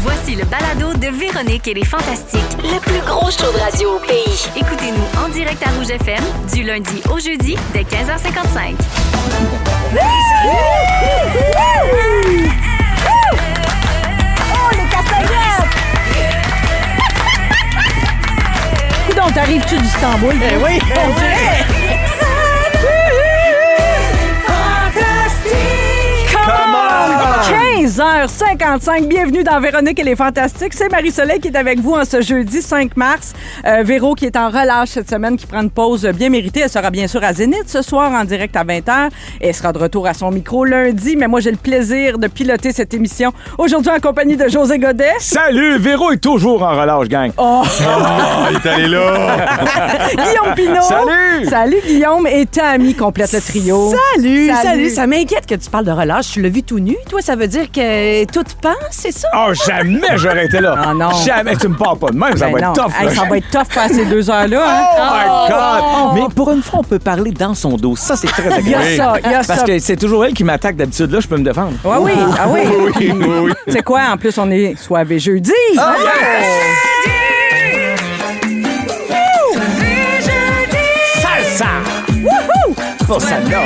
Voici le balado de Véronique et les Fantastiques. Le plus gros show de radio au pays. Écoutez-nous en direct à Rouge FM du lundi au jeudi dès 15h55. Oh, les castagnettes! Coudon, t'arrives-tu d'Istanbul? Eh oui, on dirait! 15h55, bienvenue dans Véronique et les Fantastiques. C'est Marie-Soleil qui est avec vous en ce jeudi 5 mars. Véro qui est en relâche cette semaine, qui prend une pause bien méritée. Elle sera bien sûr à Zénith ce soir en direct à 20h. Et elle sera de retour à son micro lundi. Mais moi, j'ai le plaisir de piloter cette émission aujourd'hui en compagnie de José Godet. Salut! Véro est toujours en relâche, gang. Oh! Il est allé là! Guillaume Pinot! Salut! Salut Guillaume et Tammy complète le trio. Salut. Ça m'inquiète que tu parles de relâche. Tu l'as vu tout nu. Toi, ça veut dire que tout pense, c'est ça? Oh, jamais j'aurais été là. Ah non. Jamais. Tu me parles pas de même, ça va Ben être non. tough. Hey, là. ça va être tough faire ces 2 heures-là. Hein? Oh my God! Mais pour une fois, on peut parler dans son dos. Ça, c'est très Il y a agréable. ça, il y a ça. Parce que c'est toujours elle qui m'attaque d'habitude. Là, je peux me défendre. Ouais, oui, ah oui. Oui. C'est quoi? En plus, on est soivé jeudi. Salsa! Wouhou! Pour ça, là.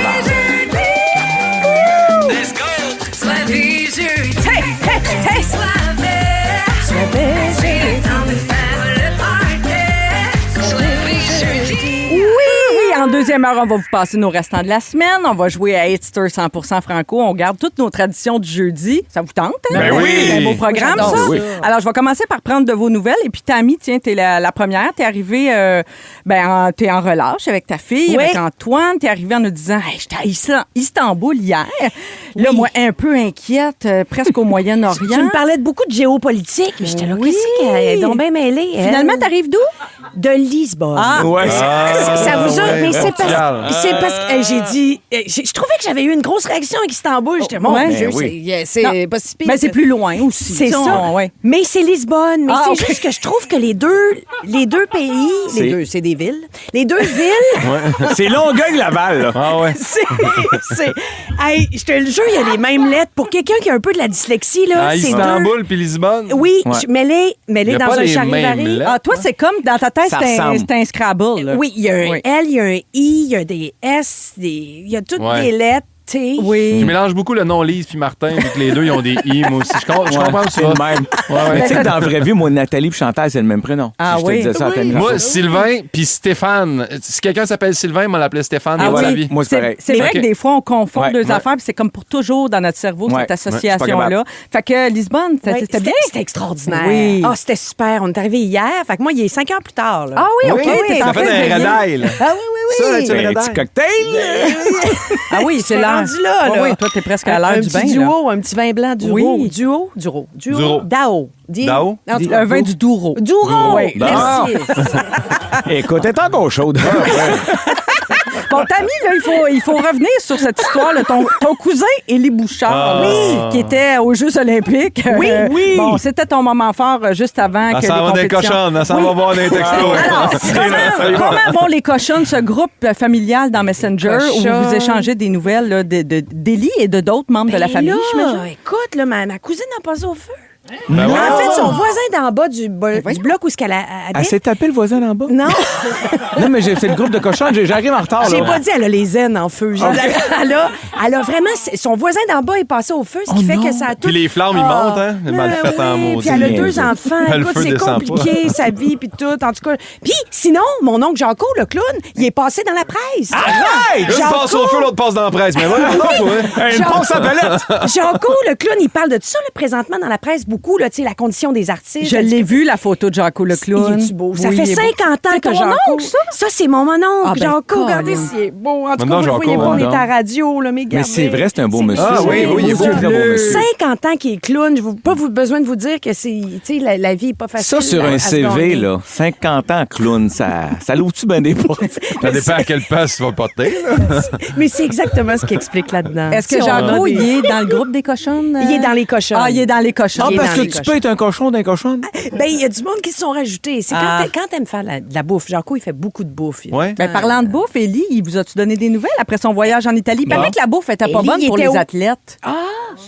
Oui, en deuxième heure, on va vous passer nos restants de la semaine. On va jouer à Hitster 100% franco. On garde toutes nos traditions du jeudi. Ça vous tente, hein? Ben oui! C'est un beau programme, ça. Oui. Alors, je vais commencer par prendre de vos nouvelles. Et puis, Tammy, tiens, t'es la première. T'es arrivée, t'es en relâche avec ta fille, Oui. avec Antoine. T'es arrivée en nous disant, hey, j'étais à Istanbul hier. Là, moi, un peu inquiète, presque au Moyen-Orient. Tu me parlais de beaucoup de géopolitique, mais j'étais là, Oui. qu'est-ce qu'elle est donc bien mêlée? elle? Finalement, t'arrives d'où? De Lisbonne. Ah. Ouais. Ça vous a... Mais c'est Portugal. parce que j'ai dit... Je trouvais que j'avais eu une grosse réaction avec Istanbul. J'étais, mon Ouais. Dieu, Ben oui. c'est Non. pas si pire. Mais c'est plus loin aussi. C'est Ça, ça. ouais. Mais c'est Lisbonne. Mais Ah, c'est ok. juste que je trouve que les deux pays... C'est des villes. Les deux villes... C'est Longueuil-Laval, là. Ah ouais. Hey, je te le jure, il y a les mêmes lettres. Pour quelqu'un qui a un peu de la dyslexie, là, À c'est Istanbul puis Lisbonne? Oui, Ouais. mêlée Y a dans pas un les charivari. mêmes lettres. Ah, toi, c'est comme dans ta tête, Ça c'est ressemble. un Scrabble. Là. Oui, il y a un Oui. L, il y a un I, il y a des S, il y a toutes Ouais. des lettres, T. Je Oui. mélange beaucoup le nom Lise puis Martin, vu que les deux, ils ont des I, moi aussi. Je comprends c'est ça. le même. Mais tu sais que dans la vraie vie, moi, Nathalie et Chantal, c'est le même prénom. Ah Si je oui? te disais ça à ta mise en Moi, place. Sylvain puis Stéphane. Si quelqu'un s'appelle Sylvain, on l'appelait Stéphane Ah dans la oui. vie. Moi, c'est pareil. C'est vrai Ok. que des fois, on confond Ouais, deux ouais. affaires, puis c'est comme pour toujours dans notre cerveau, Ouais, cette ouais, je suis pas association-là. Fait que Lisbonne, Ouais, c'était bien? C'était extraordinaire. Oui. Ah, c'était super. On est arrivé hier. Fait que moi, il est 5 heures plus tard. Là. Ah oui, OK, t'es en T'as train de fait un veiller. radaille, là. Ah oui. Ça, là, tu Ben, le un petit radaille. Ah cocktail. oui, c'est T'es l'heure. rendu là, là. Oui, toi, t'es presque à l'heure un du petit bain. duo, un petit vin blanc Duro. Oui. Duro. Duro. Dao. Dao? Un vin du Douro. Duro. Oui. Merci. Écoute, elle est encore chaude. Bon, Tammy, là, il faut revenir sur cette histoire. Là, ton cousin, Élie Bouchard, qui était aux Jeux olympiques. Oui. Bon, c'était ton moment fort juste avant que Elle les s'en va des compétitions. cochonnes, elle s'en va voir des textos. Alors, comment vont les cochonnes, ce groupe familial dans Messenger où Cochonnes. vous échangez des nouvelles là, d'Élie et de d'autres membres de la Ben famille, là, j'imagine? écoute, là, ma cousine n'a pas au feu. Ben ouais. En fait, son voisin d'en bas du bloc où elle Elle habite. s'est tapé le voisin d'en bas. Non, Non, mais c'est le groupe de cochons. J'arrive en retard. j'ai là. pas dit elle a les aines en feu. Elle a vraiment... Son voisin d'en bas est passé au feu, ce qui fait que ça a tout... Puis les flammes, ils montent, hein? C'est mal fait en oui, maudit. puis elle a Bien 2 sûr. enfants. Le Écoute, feu c'est descend compliqué, sa vie, puis tout. En tout cas. Puis sinon, mon oncle Jaco, le clown, il est passé dans la presse. Hey! L'autre passe au feu, l'autre passe dans la presse. Mais voilà, Une passe à palette! Jaco, le clown, il parle de tout ça là, présentement dans la presse beaucoup, là, tu sais, la condition des artistes. Je l'ai vu, la photo de Jaco le clown. Il est-tu beau? Ça Oui, fait il est beau. 50 ans C'est que ton Jaco... oncle, ça? Ça, c'est mon oncle. Ah, ben, Jaco, regardez Colin. s'il est beau. En tout cas, Maintenant, vous le voyez Jaco, pas, on est non. à la radio, là, mais Mais c'est vrai, c'est un beau monsieur. Ah oui, oui, il est beau. Très beau monsieur. 50 ans qu'il est clown. Je n'ai pas besoin de vous dire que c'est, tu sais, la vie n'est pas facile. Ça, sur à un se CV, gagner. là, 50 ans clown, ça l'ouvre-tu bien des portes? Ça dépend à quelle passe tu vas porter. là. Mais c'est exactement ce qu'il explique là-dedans. Est-ce que Tu sais, on a Jaco, des- il est dans le groupe des cochonnes? Il est dans les cochons. Ah, il est dans les cochons. Il est dans dans Est-ce que les tu cochons. peux être un cochon d'un cochon? Ben, il y a du monde qui se sont rajoutés. C'est quand t'aimes faire de la bouffe. Jaco, il fait beaucoup de bouffe. Ouais. Ben, parlant de bouffe, Élie, il vous a-tu donné des nouvelles après son voyage en Italie? Il paraît que la bouffe était pas Élie, bonne il pour était les où? athlètes. Ah!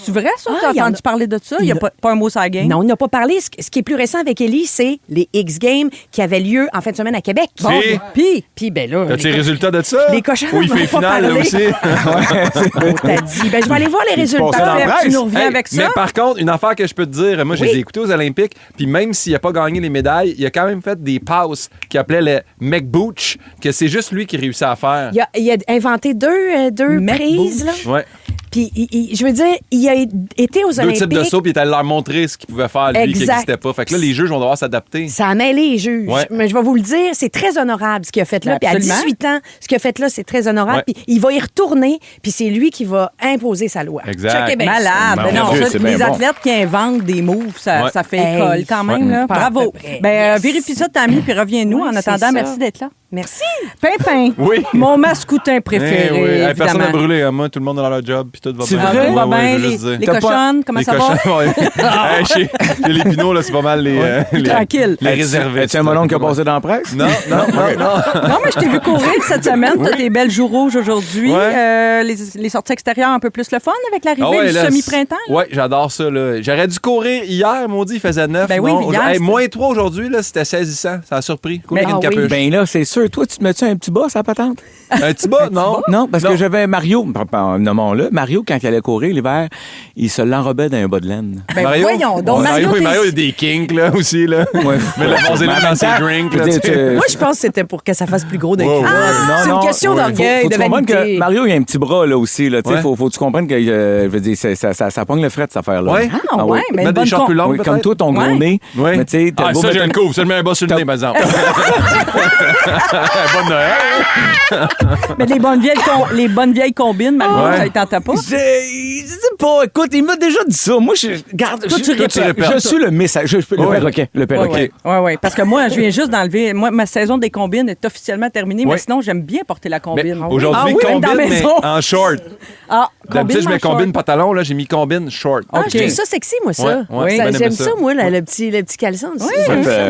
C'est vrai, ça? Ah, Tu as il y en entendu a- parler de ça? Il n'y a pas un mot sur la game? Non, il n'a pas parlé. Ce qui est plus récent avec Ellie, c'est les X-Games qui avaient lieu en fin de semaine à Québec. Bon, Puis, ben là. As-tu les résultats de ça? Les cochons Ou il m'en fait ont pas finale, là parlé. aussi? T'as dit, ben, je vais aller voir les passait dans résultats. la Tu presse. nous reviens Hey, avec ça? Mais par contre, une affaire que je peux te dire, moi, je les ai écoutés aux Olympiques, puis même s'il n'a pas gagné les médailles, il a quand même fait des passes qu'il appelait le McBooch, que c'est juste lui qui réussit à faire. Il a inventé deux prises, là. Ouais. Puis, je veux dire, il a été aux Deux Olympiques. types de sauts, puis il est allé leur montrer ce qu'il pouvait faire, lui, qui Exact. n'existait pas. Fait que là, les juges vont devoir s'adapter. Ça a mêlé les juges. Ouais. Mais je vais vous le dire, c'est très honorable ce qu'il a fait là. Ben, Puis à absolument. 18 ans, ce qu'il a fait là, c'est très honorable. Ouais. Puis il va y retourner, puis c'est lui qui va imposer sa loi. Exact. Checkez bien ça. Malade. Ben, Ben non, mon Dieu, ça, c'est les bien bon. athlètes qui inventent des moves, ça, Ouais. ça fait Hey. école quand même. Là. Pas à Bravo. peu près. Ben, Yes. vérifie ça, Tammy, puis reviens-nous. Ouais, En c'est attendant, ça. merci d'être là. Merci. Pimpin. Oui. Mon mascoutin préféré, Eh oui. Hey, personne n'a évidemment. brûlé, hein. Moi, tout le monde a leur job, puis tout va C'est bien. vrai? Tout va Ouais, bien. je veux Les, juste dire. les T'as pas- cochonnes, comment Les ça va? cochons, ouais. Hey, chez les Pinots, là, c'est pas mal les Tranquille. les réservés. Es-tu un melon qui a passé dans la presse? Non, non, non. Non, mais je t'ai vu courir cette semaine. Tu as tes belles joues rouges aujourd'hui. Ouais. Les sorties extérieures un peu plus le fun avec l'arrivée Ah ouais, du là, semi-printemps. là. Ouais, j'adore ça. Là. J'aurais dû courir hier, maudit, il faisait 9. Ben oui, Non, hier, hey, c'était- moins 3 aujourd'hui, là, c'était saisissant. Ça a surpris. Cool, Mais- avec une ah oui. capuche. Ben là, c'est sûr. Toi, tu te mets-tu un petit bas, sa patente? Un petit bas, non? Non, parce Non. que j'avais Mario, nommons-le. Mario, quand il allait courir l'hiver, il se l'enrobait dans un bas de laine. Ben voyons donc. Mario, t'es- Mario, il a des kinks, là, aussi, là. Ouais. Mais le vaseline dans ses drinks, là, tu sais. Moi, je pense que c'était pour que ça fasse plus gros d'un Wow. coup. Ah, c'est une question d'orgueil, faut de tu comprendre vanité. que Mario, il a un petit bras, là, aussi, là. Tu sais, Ouais. faut que tu comprennes que, je veux dire, ça pogne le fret, cette affaire-là. Ouais. Ah ouais, mais Mettre une des bonne shorts plus longues, Oui, comme peut-être? toi, ton gros Ouais. nez. Ouais. Mais tu sais, t'as Ah, beau ça, j'ai mettre le couvre. Ça, je mets un bas sur le nez, par exemple. Bonne Noël. Mais les bonnes vieilles combines, Mario, Ouais. ça ne tentait pas. Je sais pas. Écoute, il m'a déjà dit ça. Moi, garde, Toi, tu répètes. je suis le message. Le Ouais. perroquet. Le perroquet. Oui. Parce que moi, je viens juste d'enlever. Moi, ma saison des combines est officiellement terminée, mais Ouais. sinon, j'aime bien porter la Mais combine. aujourd'hui, Ah oui, même dans la combine, mais maison. en short. Ah, D'habitude, je mets en short. combine pantalon, là, j'ai mis combine short. Ah, OK. je trouve ça sexy, moi, ça. Ouais, ouais, Ça, ben, j'aime aimé ça, ça. moi, le petit caleçon. Oui,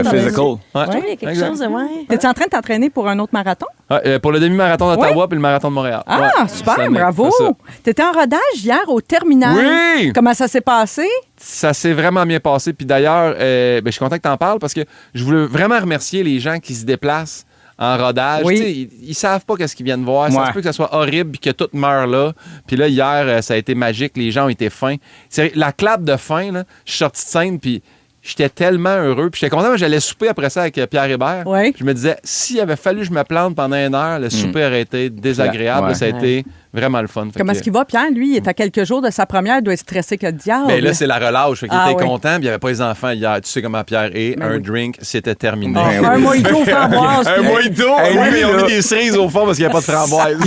Physical. Ouais. Je trouve qu'il y a quelque Exact. chose de... Ouais. T'es-tu en train de t'entraîner pour un autre marathon? Ouais, pour le demi-marathon d'Ottawa puis le marathon de Montréal. Ah, Ouais, super, ça, bravo! c'est ça. T'étais en rodage hier au terminal. Oui! Comment ça s'est passé? Ça s'est vraiment bien passé. Puis d'ailleurs, je suis content que tu en parles parce que je voulais vraiment remercier les gens qui se déplacent en rodage. Oui. Tu sais, ils savent pas qu'est-ce qu'ils viennent voir. Ça Ouais. se peut que ça soit horrible puis que tout meurt là. Puis là, hier, ça a été magique. Les gens ont été fins. C'est la clap de fin, là, je suis sorti de scène puis j'étais tellement heureux. Puis j'étais content. J'allais souper après ça avec Pierre Hébert. Oui. Je me disais, s'il avait fallu que je me plante pendant 1 heure, le souper aurait été désagréable. Ouais. Ça a été vraiment le fun. Fait Comment que- est-ce qu'il va, Pierre? Lui, il est à quelques jours de sa première, il doit être stressé que le diable. Ben là, c'est la relâche. Fait qu'il Ah, était oui. content, puis il n'y avait pas les enfants hier. Tu sais comment Pierre est. Ben un oui. drink, c'était terminé. Ah, un mojito framboise. Un mojito! Hey, Oui, lui, mais ils ont là. mis des cerises au fond parce qu'il n'y a pas de framboise.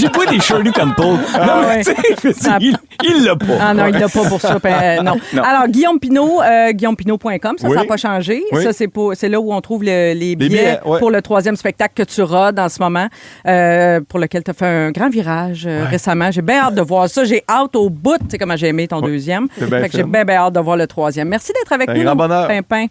Il pas des Shirley Temple. Non, ouais. mais tu sais, je veux dire, il l'a pas. Ah non, il l'a pas pour ça. Non. Non. Alors, Guillaume Pinot, guillaumepinot.com, ça Oui. n'a pas changé. Oui. Ça, c'est là où on trouve les billets billets, ouais. pour le 3e spectacle que tu rodes en ce moment, pour lequel tu as fait un grand virage récemment. J'ai bien hâte de voir ça. J'ai hâte au bout. Tu sais comment j'ai aimé ton deuxième. C'est bien Fait que fait. j'ai bien hâte de voir le 3e. Merci d'être avec Un nous. grand bonheur. Pimpin.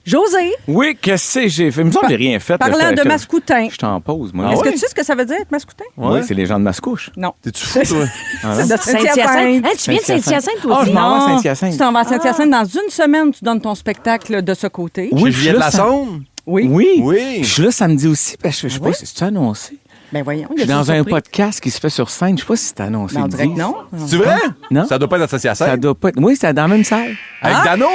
José, Oui, qu'est-ce que j'ai fait? Il me semble que j'ai rien fait. là. parlant J'étais- de mascoutin, Je t'en pose, moi. est-ce que tu sais ce que ça veut dire être mascoutin? Oui, c'est les gens de Mascouche. Non. T'es-tu fou, toi? C'est de Saint-Hyacinthe. Saint-Hyacinthe. Hein, tu viens de Saint-Hyacinthe, toi Ah, aussi? je m'en vais à Non, Saint-Hyacinthe. Tu t'en vas à Saint-Hyacinthe. Dans une semaine, tu donnes ton spectacle de ce côté. Oui, Chez je suis Juliette là, Lassonde? Oui. Oui. Oui. Je suis là samedi aussi, parce que je sais pas si c'est annoncé. Ben voyons. Je suis dans un podcast qui se fait sur scène. Je sais pas si c'est annoncé. Ben, on ils dirait que disent. non. C'est vrai? Non. Ça doit pas être association. Ça doit pas être. Oui, c'est dans la même salle. Avec Dano?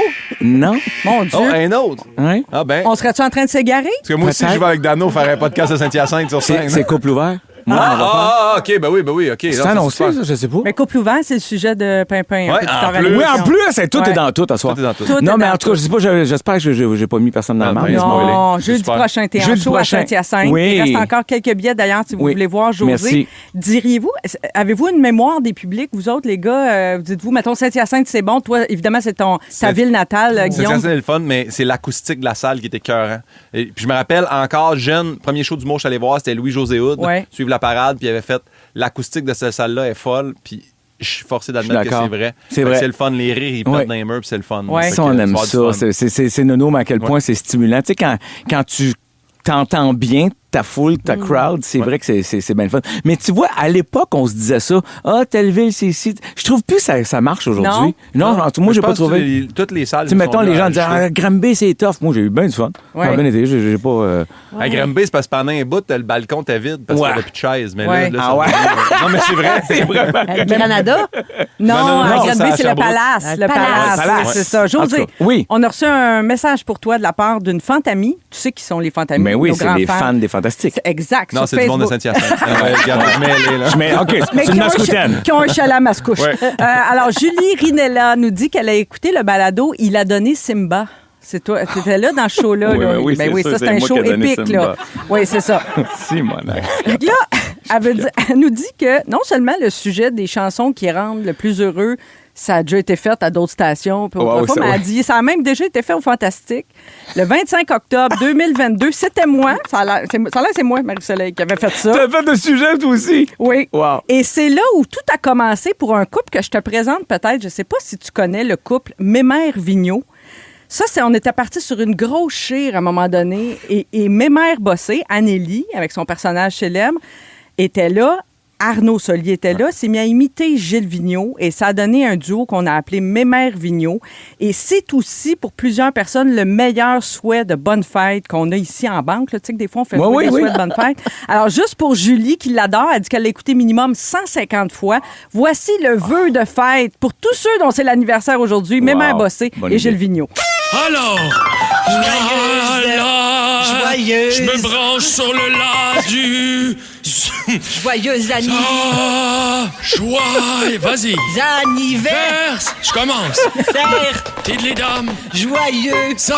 Non. Mon Dieu. Oh, un autre. Hein? Ah ben. On serait-tu en train de s'égarer? Parce que moi aussi, Peut-être. je vais avec Dano faire un podcast à Saint-Hyacinthe sur scène. C'est couple ouvert. Moi, on va faire. Ah, OK, ben oui, OK. C'est Non, annoncé, super. ça, je sais pas. Mais couple ouvert, c'est le sujet de Pimpin. Ouais, Petite en heure à plus. Oui, l'émission. en plus, c'est tout Ouais. est dans tout à soir. Tout est dans tout. Tout Non, est mais dans en tout cas, je sais pas, j'espère que j'ai pas mis personne dans Ah, le mal. ben, laisse-moi aller. Non, jeudi Super. prochain, t'es en Jeudi show à prochain. Saint-Hyacinthe. Oui. Il reste encore quelques billets, d'ailleurs, si vous Oui. voulez voir José. Merci. Diriez-vous, avez-vous une mémoire des publics, vous autres, les gars? Dites-vous, mettons, Saint-Hyacinthe, c'est bon. Toi, évidemment, c'est ta C'est- ville natale, Guillaume. C'est le fun, mais c'est l'acoustique de la salle qui était écœurant. Et puis je me rappelle encore jeune, premier show d'humour que je suis allé voir, c'était Louis-José Hood, Ouais. suivre la parade, puis il avait fait l'acoustique de cette salle-là est folle, puis je suis forcé d'admettre que c'est vrai. C'est vrai. C'est le fun, les rires, ils pètent dans les murs, puis c'est le fun. Ouais. Ça, on aime ça. C'est nono, mais à quel point c'est stimulant. Tu sais, quand tu t'entends bien ta foule, ta crowd, c'est vrai que c'est bien le fun. Mais tu vois, à l'époque, on se disait ça. Ah, telle ville, c'est ici. Je trouve plus que ça marche aujourd'hui. Non, moi, j'ai pas trouvé. Toutes les salles. Tu sais, mettons, les gens disaient, Granby, c'est tough. Moi, j'ai eu bien du fun. Ouais. Ça a bien été. J'ai pas. À Granby, c'est parce que pendant un bout, le balcon était vide parce qu'il n'y avait plus de chaise. Mais Ouais. là, Ah ouais? Non, mais c'est vrai. C'est vraiment. Granada? Non, à c'est Granby, à c'est le Sherbrooke. Palace. Le Palace. Palace, c'est ça. En tout José, cas, oui. on a reçu un message pour toi de la part d'une fantamie. Tu sais qui sont les fantamies? Mais oui, nos c'est grands les fans des Fantastiques. Exact. Non, sur c'est du monde de Facebook. Saint-Hyacinthe. Regarde, mêlé, là. Mais OK, Mais c'est une mascoutaine. qui ont un chalet à Mascouche. Alors, Julie Rinella nous dit qu'elle a écouté le balado Il a donné Simba. C'est toi, tu étais là dans ce show-là. Oui, là. oui, Ben c'est oui, sûr, ça, c'est c'est un moi show qui ai donné épique. Simba. Là. Oui, c'est ça. Si, mon âge. Donc là, elle nous dit que non seulement le sujet des chansons qui rendent le plus heureux, ça a déjà été fait à d'autres stations. Puis autrefois, ça, mais elle a ouais. dit ça a même déjà été fait au Fantastique. Le 25 octobre 2022, c'était moi. Ça a l'air c'est moi, Marie-Soleil, qui avait fait ça. T'as fait de sujet, toi aussi? Oui. Wow. Et c'est là où tout a commencé pour un couple que je te présente peut-être. Je ne sais pas si tu connais le couple Mémère-Vigneault. Ça, on était parti sur une grosse chire à un moment donné. Et Mémère Bossé, Anneli, avec son personnage célèbre, était là. Arnaud Solier était là, s'est mis à imiter Gilles Vigneault et ça a donné un duo qu'on a appelé Mémère-Vigneault. Et c'est aussi, pour plusieurs personnes, le meilleur souhait de bonne fête qu'on a ici en banque. Là. Tu sais que des fois, on fait Oui, des oui. souhaits de bonne fête. Alors, juste pour Julie, qui l'adore, elle dit qu'elle l'a écouté minimum 150 fois. Voici le vœu de fête pour tous ceux dont c'est l'anniversaire aujourd'hui, Mémère Bossé Bonne et idée. Gilles Vigneault. Alors, Joyeuse. je me branche sur le la du Joyeuse joie. Vas-y. anniversaire. Je commence. T'es de les dames. Joyeux. Ça.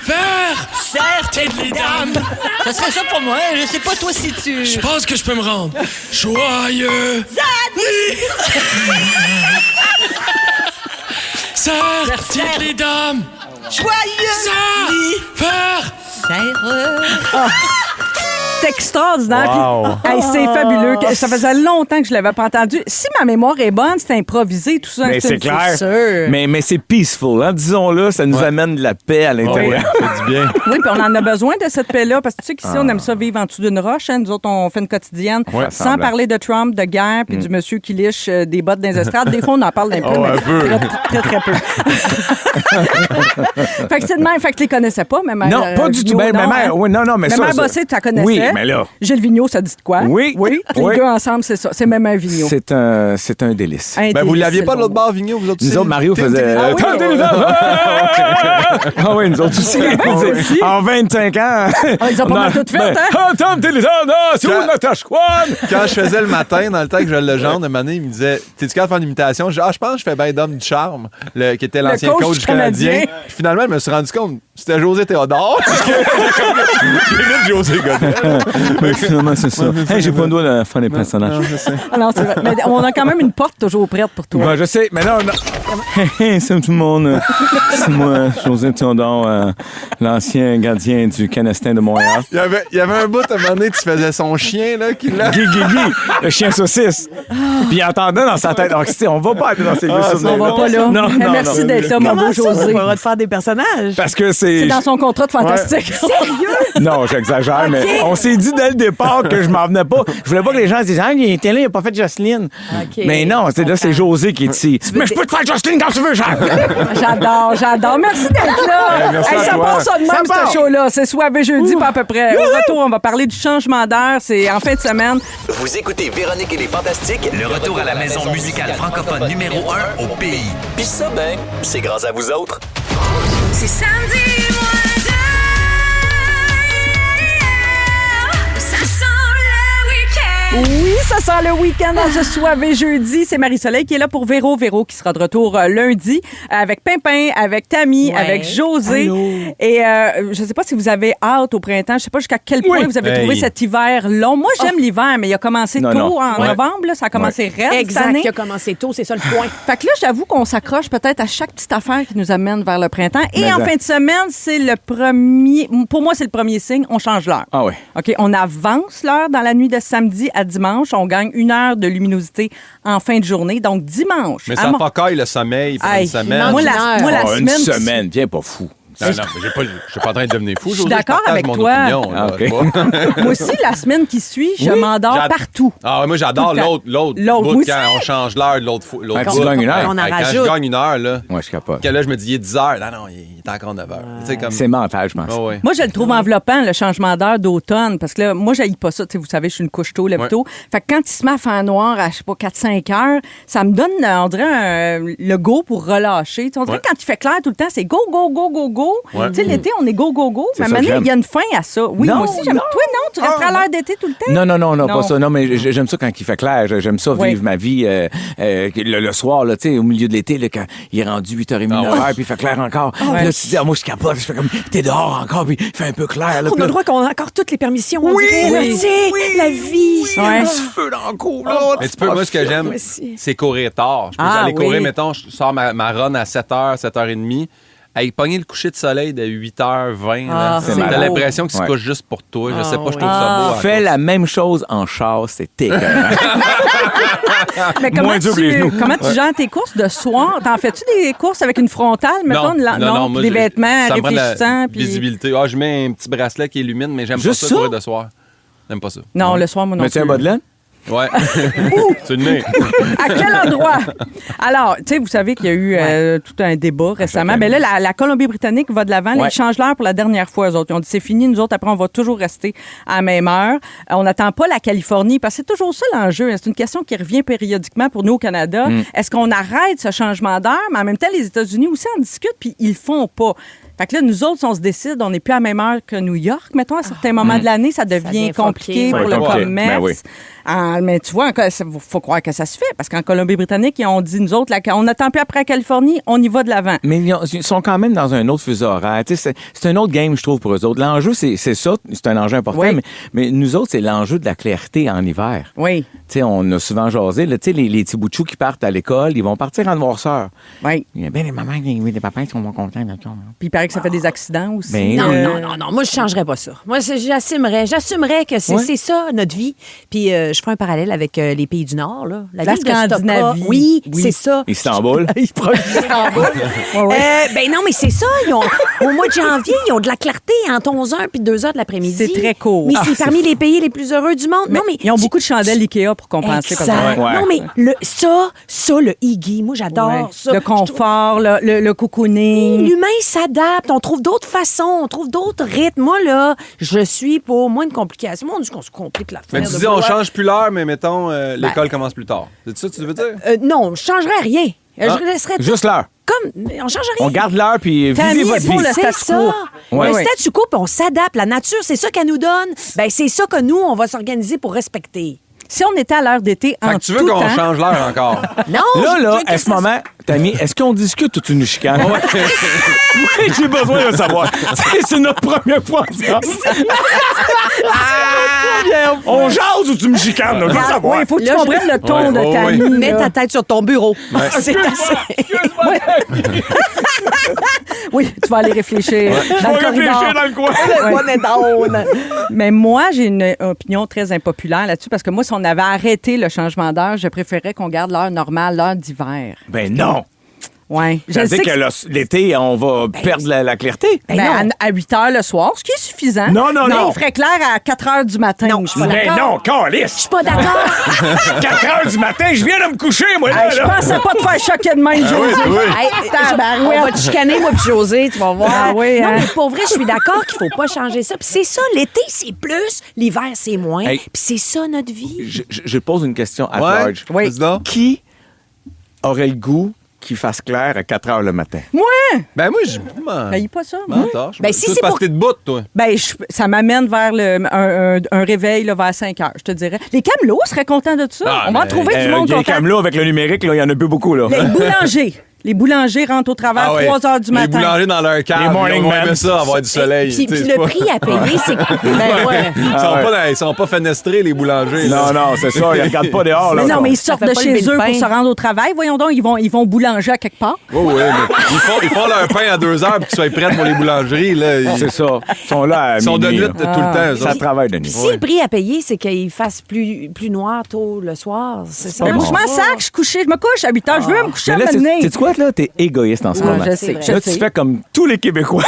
Faire. Certes, les dames. Ça serait ça pour moi. Je sais pas toi si tu... Je pense que je peux me rendre. Joyeux. Ça. T'es de les dames. Joyeux. Ça. Faire. C'est extraordinaire. Wow. Puis, hey, c'est fabuleux. Ça faisait longtemps que je l'avais pas entendu. Si ma mémoire est bonne, c'est improvisé, tout ça. Mais c'est clair. sûr. Mais c'est peaceful, hein? Disons-le, ça nous amène de la paix à l'intérieur. Ça fait du bien. Oui, puis on en a besoin de cette paix-là, parce que tu sais qu'ici, on aime ça vivre en dessous d'une roche. Hein. Nous autres, on fait une quotidienne Ouais, sans semblant. parler de Trump, de guerre, puis du monsieur qui liche des bottes dans les estrades. Des fois, on en parle un peu, mais un peu. très peu. Fait que c'est de même. Fait que tu les connaissais pas, mais Non, pas du tout. Ben, oui, non, mais ça. Mémère Bossé, tu la connaissais. Oui, mais là. Gilles Vigneault, ça dit de quoi? Oui. Oui. Puis Oui. les deux ensemble, c'est ça. C'est Mémère Vigneault. C'est un délice. Un Ben, vous délice, l'aviez c'est pas de le l'autre bord, Vigneault, vous autres aussi? Nous autres, Mario faisait. Ah oui, Tentez les dames! Ah oui, nous autres aussi. En 25 ans. Ah, ils ont pas mal tout fait, hein? Tentez les dames! C'est où Natasha Kwan? Quand je faisais le matin, dans le temps que je le genre, de année, il me disait t'es-tu capable de faire une imitation? Je dis je pense que je fais bien d'homme du charme, qui était l'ancien coach du Canadien. Puis finalement, je me suis rendu compte c'était José Théodore. J'ai vite José Godet. Mais finalement, c'est ça. Hey, j'ai pas le droit de faire des personnages. Ah non, c'est vrai. Mais on a quand même une porte toujours prête pour toi. Ben, je sais, mais là, salut tout le monde. C'est moi, José Théodore, l'ancien gardien du Canastin de Montréal. Il y avait un bout à un moment donné, tu faisais son chien, là, qui l'a. Guy, le chien saucisse. Puis il entendait dans sa tête. Donc, on va pas aller dans ces lieux On va pas là. Non, Mais non, merci non. d'être là, mon beau José. On va te faire des personnages. Parce que C'est dans son contrat de fantastique. Non, j'exagère, mais on s'est dit dès le départ que je m'en venais pas. Je voulais pas que les gens se disent il était là, il a pas fait Jocelyne. OK. Mais non, là, c'est José qui est ici. Mais je peux te faire Jocelyne quand tu veux, Jacques. J'adore. Merci d'être là. merci Hey, à ça toi. part ça de même, Ça part. ce show-là. C'est soivé jeudi, pas à peu près. Au retour, on va parler du changement d'air. C'est en fin de semaine. Vous écoutez Véronique et les Fantastiques, Le retour à la maison musicale francophone numéro 1 au pays. puis ça, ben, c'est grâce à vous autres. C'est samedi, moins deux. Ça sent le week-end. Oui, ça sent le week-end dans ce soirée jeudi. C'est Marie-Soleil qui est là pour Véro. Véro qui sera de retour lundi avec Pimpin, avec Tammy, Ouais. avec José. Allô. Et je sais pas si vous avez hâte au printemps. Je sais pas jusqu'à quel point Oui. vous avez Hey. trouvé cet hiver long. Moi, j'aime l'hiver, mais il a commencé Non, tôt non. en Ouais. novembre. Là, ça a commencé raide cette Exact, année. qui a commencé tôt, c'est ça le point. Fait que là, j'avoue qu'on s'accroche peut-être à chaque petite affaire qui nous amène vers le printemps. Et Mais en ça. fin de semaine, c'est le premier... Pour moi, c'est le premier signe. On change l'heure. Ah ouais. OK, on avance l'heure dans la nuit de samedi à à dimanche. On gagne 1 heure de luminosité en fin de journée. Donc, dimanche. Mais ça focaille le sommeil pour une semaine. Moi, la Une semaine... semaine, viens pas fou. Non, mais je suis pas en train de devenir fou. Je suis d'accord avec toi. Moi aussi, la semaine qui suit, je m'endors partout. Ah, moi, j'adore l'autre bout quand on change l'heure de l'autre bout. Quand tu gagnes 1 heure. On en Quand rajoute. je gagne 1 heure, là. Moi, je capote. Que là, je me dis, il est 10 heures. Non, il est encore 9 heures. C'est mental, je pense. Ah, ouais. Moi, je le trouve enveloppant, le changement d'heure d'automne, parce que là, moi, j'haïs pas ça. Vous savez, je suis une couche tôt, lève tôt. Fait que quand il se met à faire noir à, je sais pas, 4-5 heures, ça me donne, on dirait, le go pour relâcher. On dirait que quand il fait clair tout le temps, c'est go, go, go, go, go. Ouais. Tu sais, l'été, on est go, go, go. C'est Mais ça que maintenant, j'aime. il y a une fin à ça. Oui, Non, moi aussi, j'aime. non. Toi, non, tu resteras à l'heure d'été tout le temps? Non, Non. pas ça. Non, mais j'aime ça quand il fait clair. J'aime ça Oui. vivre ma vie le soir, là, tu sais, au milieu de l'été, là, quand il est rendu 8h30, 9h, puis il fait clair encore. Puis là, tu te dis, moi, je capote. Je fais comme, t'es dehors encore, puis il fait un peu clair. Là, On puis a là, le droit qu'on a encore toutes les permissions. On dirait, là, tu sais, la vie. Ouais. un petit feu dans le cou, là. Mais tu peux, moi, ce que j'aime, moi aussi. c'est courir tard. Je peux Ah, aller oui. courir, mettons, je sors ma run à 7h, 7h30. Avec pogner le coucher de soleil de 8h20, là, c'est t'as malade. l'impression qu'il se Ouais. couche juste pour toi. Je sais pas, je trouve Ah. ça beau. Fais la même chose en char, c'est écœurant. Mais Moins dur que les genoux. comment tu gères tes courses de soir? T'en fais-tu des courses avec une frontale, mettons? moi, des vêtements ça me prend de la réfléchissants? puis- visibilité. Ah, je mets un petit bracelet qui illumine, mais j'aime pas Juste ça ça? courir de soir. J'aime pas ça. Non, le soir, moi non Mets-tu plus. un bas de laine? Ouais. C'est une nez. À quel endroit? Alors, tu sais, vous savez qu'il y a eu tout un débat récemment. Mais là, la Colombie-Britannique va de l'avant. Ouais. Ils changent l'heure pour la dernière fois, eux autres. Ils ont dit, c'est fini. Nous autres, après, on va toujours rester à la même heure. On n'attend pas la Californie, parce que c'est toujours ça l'enjeu. C'est une question qui revient périodiquement pour nous au Canada. Est-ce qu'on arrête ce changement d'heure? Mais en même temps, les États-Unis aussi en discutent, puis ils le font pas. Fait que là, nous autres, si on se décide, on n'est plus à la même heure que New York, mettons, à certains moments de l'année, ça devient devient compliqué foqué. pour le compliqué. commerce. Ben oui. Mais tu vois, il faut croire que ça se fait, parce qu'en Colombie-Britannique, ils ont dit, nous autres, on n'attend plus après la Californie, on y va de l'avant. Mais ils sont quand même dans un autre fuseau horaire. Tu sais, c'est un autre game, je trouve, pour eux autres. L'enjeu, c'est ça. C'est un enjeu important. Oui. Mais nous autres, c'est l'enjeu de la clarté en hiver. Oui, Tu sais, on a souvent jasé. Là, tu sais, les petits bouts de chou qui partent à l'école, ils vont partir en noirceur. oui. Il y a bien les mamans, les papas qui sont contents de ça. Puis il paraît que ça fait des accidents aussi. Ben, Non. Moi, je changerais pas ça. Moi, j'assumerais que c'est ça, notre vie. Puis, je ferai un parallèle avec les pays du Nord, là. La ville de Scandinavie. Stockholm. Oui, Oui. c'est ça. Istanbul. Ben non, mais c'est ça. Au mois de janvier, ils ont de la clarté entre 11h puis 2h de l'après-midi. C'est très court. Mais Ah, c'est parmi les pays les plus heureux du monde. Mais non, mais ils ont beaucoup de chandelles Ikea pour compenser. Exact. comme ça. Ouais. Non, mais ça, le Iggy, moi, j'adore Ouais. ça. Le confort, le cocooning. L'humain s'adapte, on trouve d'autres façons, on trouve d'autres rythmes. Moi, là, je suis pour moins de complications. Moi, on dit qu'on se complique la Mais fin. tu dis, on change plus l'heure, mais mettons, l'école commence plus tard. C'est ça que tu veux dire? Non, je changerais rien. Je laisserais tout Juste l'heure. comme... On change rien. On garde l'heure, puis Tammy, vivez votre pour vie. le C'est statu ça. quo. Ouais. Le Ouais. statu quo, puis on s'adapte. La nature, c'est ça qu'elle nous donne. Ben, c'est ça que nous, on va s'organiser pour respecter. Si on était à l'heure d'été Fait en que tu veux tout qu'on temps, change l'heure encore? Non! Là, je- à ce moment, Tammy, est-ce qu'on discute toute une chicane? Oui, j'ai besoin de le savoir. C'est notre première fois ensemble. On jase ou tu me chicanes? là? Je veux Ah, savoir. oui, il faut que tu Là, comprennes le ton Ouais, de ouais, Tammy. ouais. Mets là. ta tête sur ton bureau. C'est assez. Oui, tu vas aller réfléchir Je dans vais le réfléchir corridor. dans le coin. Bonne et down. Mais moi, j'ai une opinion très impopulaire là-dessus parce que moi, si on avait arrêté le changement d'heure, je préférais qu'on garde l'heure normale, l'heure d'hiver. Ben non. Ouais. Je Ça veut sais dire que l'été, on va perdre la clarté. à 8 heures le soir, ce qui est suffisant. Non, non, non. Il ferait clair à 4 heures du matin. Non, je suis pas Mais non, d'accord. calice! Je suis pas d'accord. 4 heures du matin, je viens de me coucher, moi, là. Je là. pensais pas te faire choquer de main, José. Hey, Tabarouette. on va te chicaner, moi, puis José, tu vas voir. Ah oui, non, hein? mais pour vrai, je suis d'accord qu'il faut pas changer ça. Puis c'est ça, l'été, c'est plus, l'hiver, c'est moins. Hey. Puis c'est ça, notre vie. Je pose une question à Ouais? large. Oui. Vas-y donc. Qui aurait le goût qu'il fasse clair à 4 heures le matin? Moi, Ben moi, je paye pas ça. moi. mentor. Ben, si Tout c'est parce pour- que t'es debout, toi. Ben, ça m'amène vers un réveil là, vers 5 heures, je te dirais. Les camelots seraient contents de ça. Ah, On va en mais, trouver du monde Les content. camelots avec le numérique, là, il y en a plus beaucoup, là. Les boulangers. Les boulangers rentrent au travail à 3 heures du matin. Les boulangers dans leur cave, Les ils morning ont man. aimé ça, avoir du soleil. Puis le prix à payer, c'est que... Ben ouais. Ils sont pas fenestrés, les boulangers. là. Non, c'est ça. Ils regardent pas dehors. Là, Mais non, mais ils sortent fait de pas chez lever le eux pain. pour se rendre au travail. Voyons donc, ils vont boulanger à quelque part. Oui, mais ils font leur pain à 2 heures pour qu'ils soient prêts pour les boulangeries. Là. C'est ça. Ils sont là à Ils sont de minuit, nuit là. tout le temps. eux Ça autres. travaille de nuit. Si le prix à payer, c'est qu'il fasse plus noir tôt le soir, c'est ça? Mais moi, bon. je m'en sac, je me couche à 8 heures. Je veux me coucher à Mais là, matin. tu sais quoi, là? T'es égoïste en ce moment. je sais, Là, tu fais comme tous les Québécois.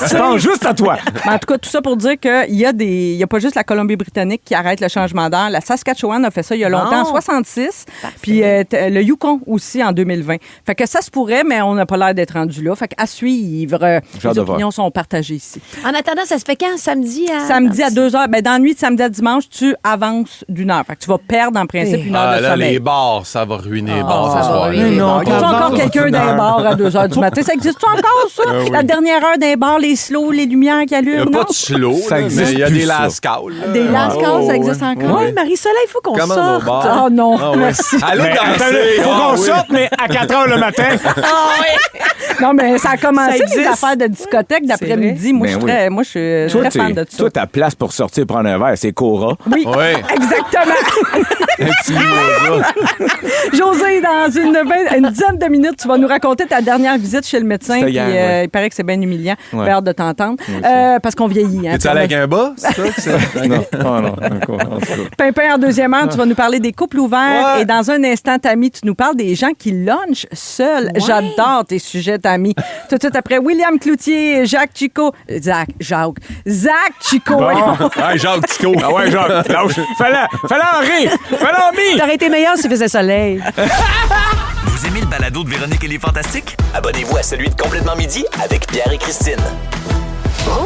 Tu penses juste à toi. Mais en tout cas, tout ça pour dire qu'il y a pas juste la Colombie-Britannique qui arrête le changement d'air. La Saskatchewan a fait ça il y a longtemps, en 66. Puis le Yukon aussi en 2020. Fait que ça se pourrait, mais on n'a pas l'air d'être rendu là. Fait qu'à suivre, J'ai hâte les de voir. opinions sont partagées ici. En attendant, ça se fait quand? Samedi à... Samedi à 2 heures. Ben, dans la nuit de samedi à dimanche, tu avances d'1 heure. Fait que tu vas perdre en principe 1 heure Ah, de là, sommeil. les bars, ça va ruiner les bars Ça ce va soir. ruiner les bars. Y a encore quelqu'un dans les bars à 2 heures du matin? Ça existe encore, ça? La dernière heure d'un bar, les slows, les lumières qui Il n'y a allument? pas de slow, Ça là, existe mais il y a plus, des ça. lascals. là. Des lascars, ça existe encore? Oui, Marie-Soleil, il faut qu'on Comment sorte. au bar? Oh non, Ah, oui. merci. Allez Mais attends, danser. faut Ah, qu'on oui. sorte, mais à 4 h le matin. Non, mais ça a commencé, Ça les existe. affaires de discothèque d'après-midi. Moi, Ben je suis oui. très fan de ça. Toi, ta place pour sortir prendre un verre, c'est Cora. Oui, Oui. exactement. Un petit mimosa. José, dans une dizaine de minutes, tu vas nous raconter ta dernière visite chez le médecin. C'était Puis, hier, ouais. il paraît que c'est bien humiliant. Ouais. J'ai hâte de t'entendre. Parce qu'on vieillit. Hein, Es-tu allé avec un bas? C'est ça? que c'est? Non, non, encore, en tout cas. Pimpin, en deuxième heure, tu vas nous parler des couples ouverts. Ouais. Et dans un instant, Tammy, tu nous parles des gens qui lunchent seuls. Ouais. J'adore tes sujets, Tammy. Tout de suite après, William Cloutier, Zach Chico. Zach Chico. Hey, Jacques Tico. Ah ouais, Jacques, lâche. Fais-le en rire. Fais-le en mi. T'aurais été meilleur s'il faisait soleil. Vous aimez le balado de Véronique et les Fantastiques? Abonnez-vous à celui de Complètement Midi avec Pierre et Christine.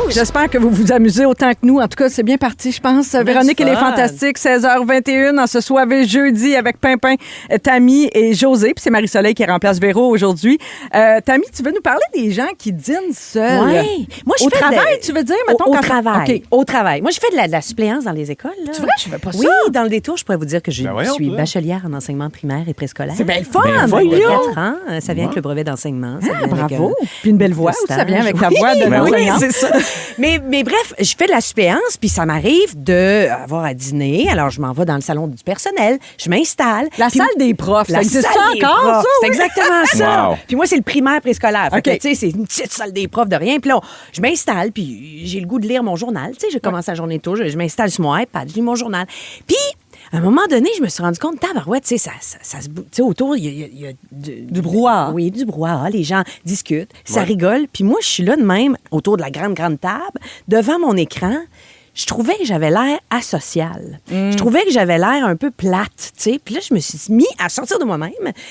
J'espère que vous vous amusez autant que nous. En tout cas, c'est bien parti, je pense. Véronique, elle est fun. fantastique. 16h21 en ce soirée jeudi avec Pimpin, Tammy et José. Puis c'est Marie-Soleil qui remplace Véro aujourd'hui. Tammy, tu veux nous parler des gens qui dînent seuls? Oui. Moi, je Au fais travail, tu veux dire? Mettons, au quand- travail. OK. Au travail. Moi, je fais de la suppléance dans les écoles. C'est vrai? Je fais pas ça. Oui, dans le détour, je pourrais vous dire que je Ben voyons, suis toi. bachelière en enseignement primaire et préscolaire. C'est bien le fun. Ben Il y a voyons. 4 ans. Ça vient avec le brevet d'enseignement. Ça vient avec, Bravo. Puis une belle voix le aussi, ça stage. vient avec ta voix de Oui, l'enseignante. c'est ça. Mais bref, je fais de la suppléance, puis ça m'arrive d'avoir à dîner. Alors, je m'en vais dans le salon du personnel, je m'installe. La puis- salle des profs, ça La existe salle ça des encore, profs, ça? c'est oui? exactement ça. Wow. Puis moi, c'est le primaire préscolaire. Fait que, OK. tu sais, c'est une petite salle des profs de rien. Puis là, je m'installe, puis j'ai le goût de lire mon journal. Tu sais, je commence la journée tôt, je m'installe sur mon iPad, je lis mon journal. Puis, à un moment donné, je me suis rendu compte, tabarouette, tu sais, ça se... Tu sais, autour, il y a Du brouhaha. Oui, du brouhaha. Les gens discutent, ça rigole. Puis moi, je suis là de même, autour de la grande table, devant mon écran. Je trouvais que j'avais l'air asociale. Je trouvais que j'avais l'air un peu plate, tu sais. Puis là, je me suis mis à sortir de moi-même,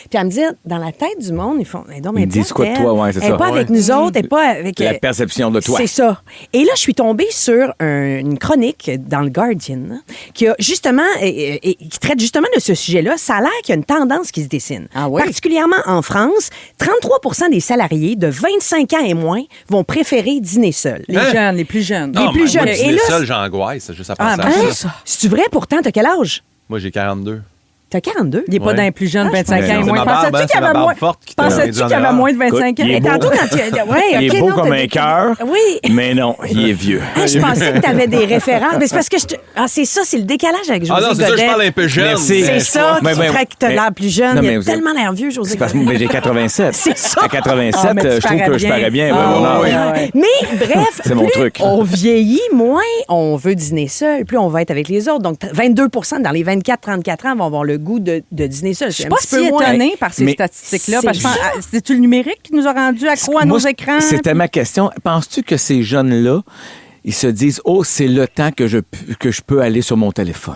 puis à me dire, dans la tête du monde, ils font, Ils disent quoi de toi, ouais, c'est Elle est ça. pas avec nous autres, elle est pas avec... La perception de toi. C'est ça. Et là, je suis tombée sur une chronique dans le Guardian qui a justement, qui traite justement de ce sujet-là. Ça a l'air qu'il y a une tendance qui se dessine. Ah oui? Particulièrement en France, 33 des salariés de 25 ans et moins vont préférer dîner seuls. Les jeunes, les plus jeunes. Les plus jeunes. Et Et là, seul, j'angoisse, juste à penser Ah, à ben, ça. c'est-tu vrai? Pourtant, t'as quel âge? Moi, j'ai 42. T'as 42? Il n'est pas Ouais. dans les plus jeunes, 25 ans et C'est moins. ma barbe, Pensais-tu hein, qu'il y c'est ma avait barbe moins, forte qui t'a pensais-tu réduit en qu'il y avait erreur. moins de 25 ans? Il est Et beau. tantôt, quand tu... Ouais, Il OK, est beau non, comme t'as un des- cœur, Oui. mais non, il est vieux. Ah, je pensais que tu avais des références. Mais c'est parce que c'est ça, c'est le décalage avec José Ah non, c'est ça, je Godet. parle un peu jeune. Merci. C'est ça qui Mais- ferait que tu as mais- l'air plus jeune. Non, Il mais a vous- tellement l'air vieux, José C'est parce que Godet. j'ai 87. C'est ça. À 87, Ah, mais tu je trouve parais que je bien. parais bien. Ah, ouais, mon âge. ouais. Mais bref, C'est mon plus truc. on vieillit, moins on veut dîner seul, plus on va être avec les autres. Donc 22 dans les 24-34 ans vont avoir le goût de dîner seul. Je suis pas si étonnée par ces Mais statistiques-là. c'est Parce que je pense- ça. c'est-tu le numérique qui nous a rendu accro à nos Moi, écrans? C'était ma question. Penses-tu que ces jeunes-là, ils se disent, oh, c'est le temps que je peux aller sur mon téléphone?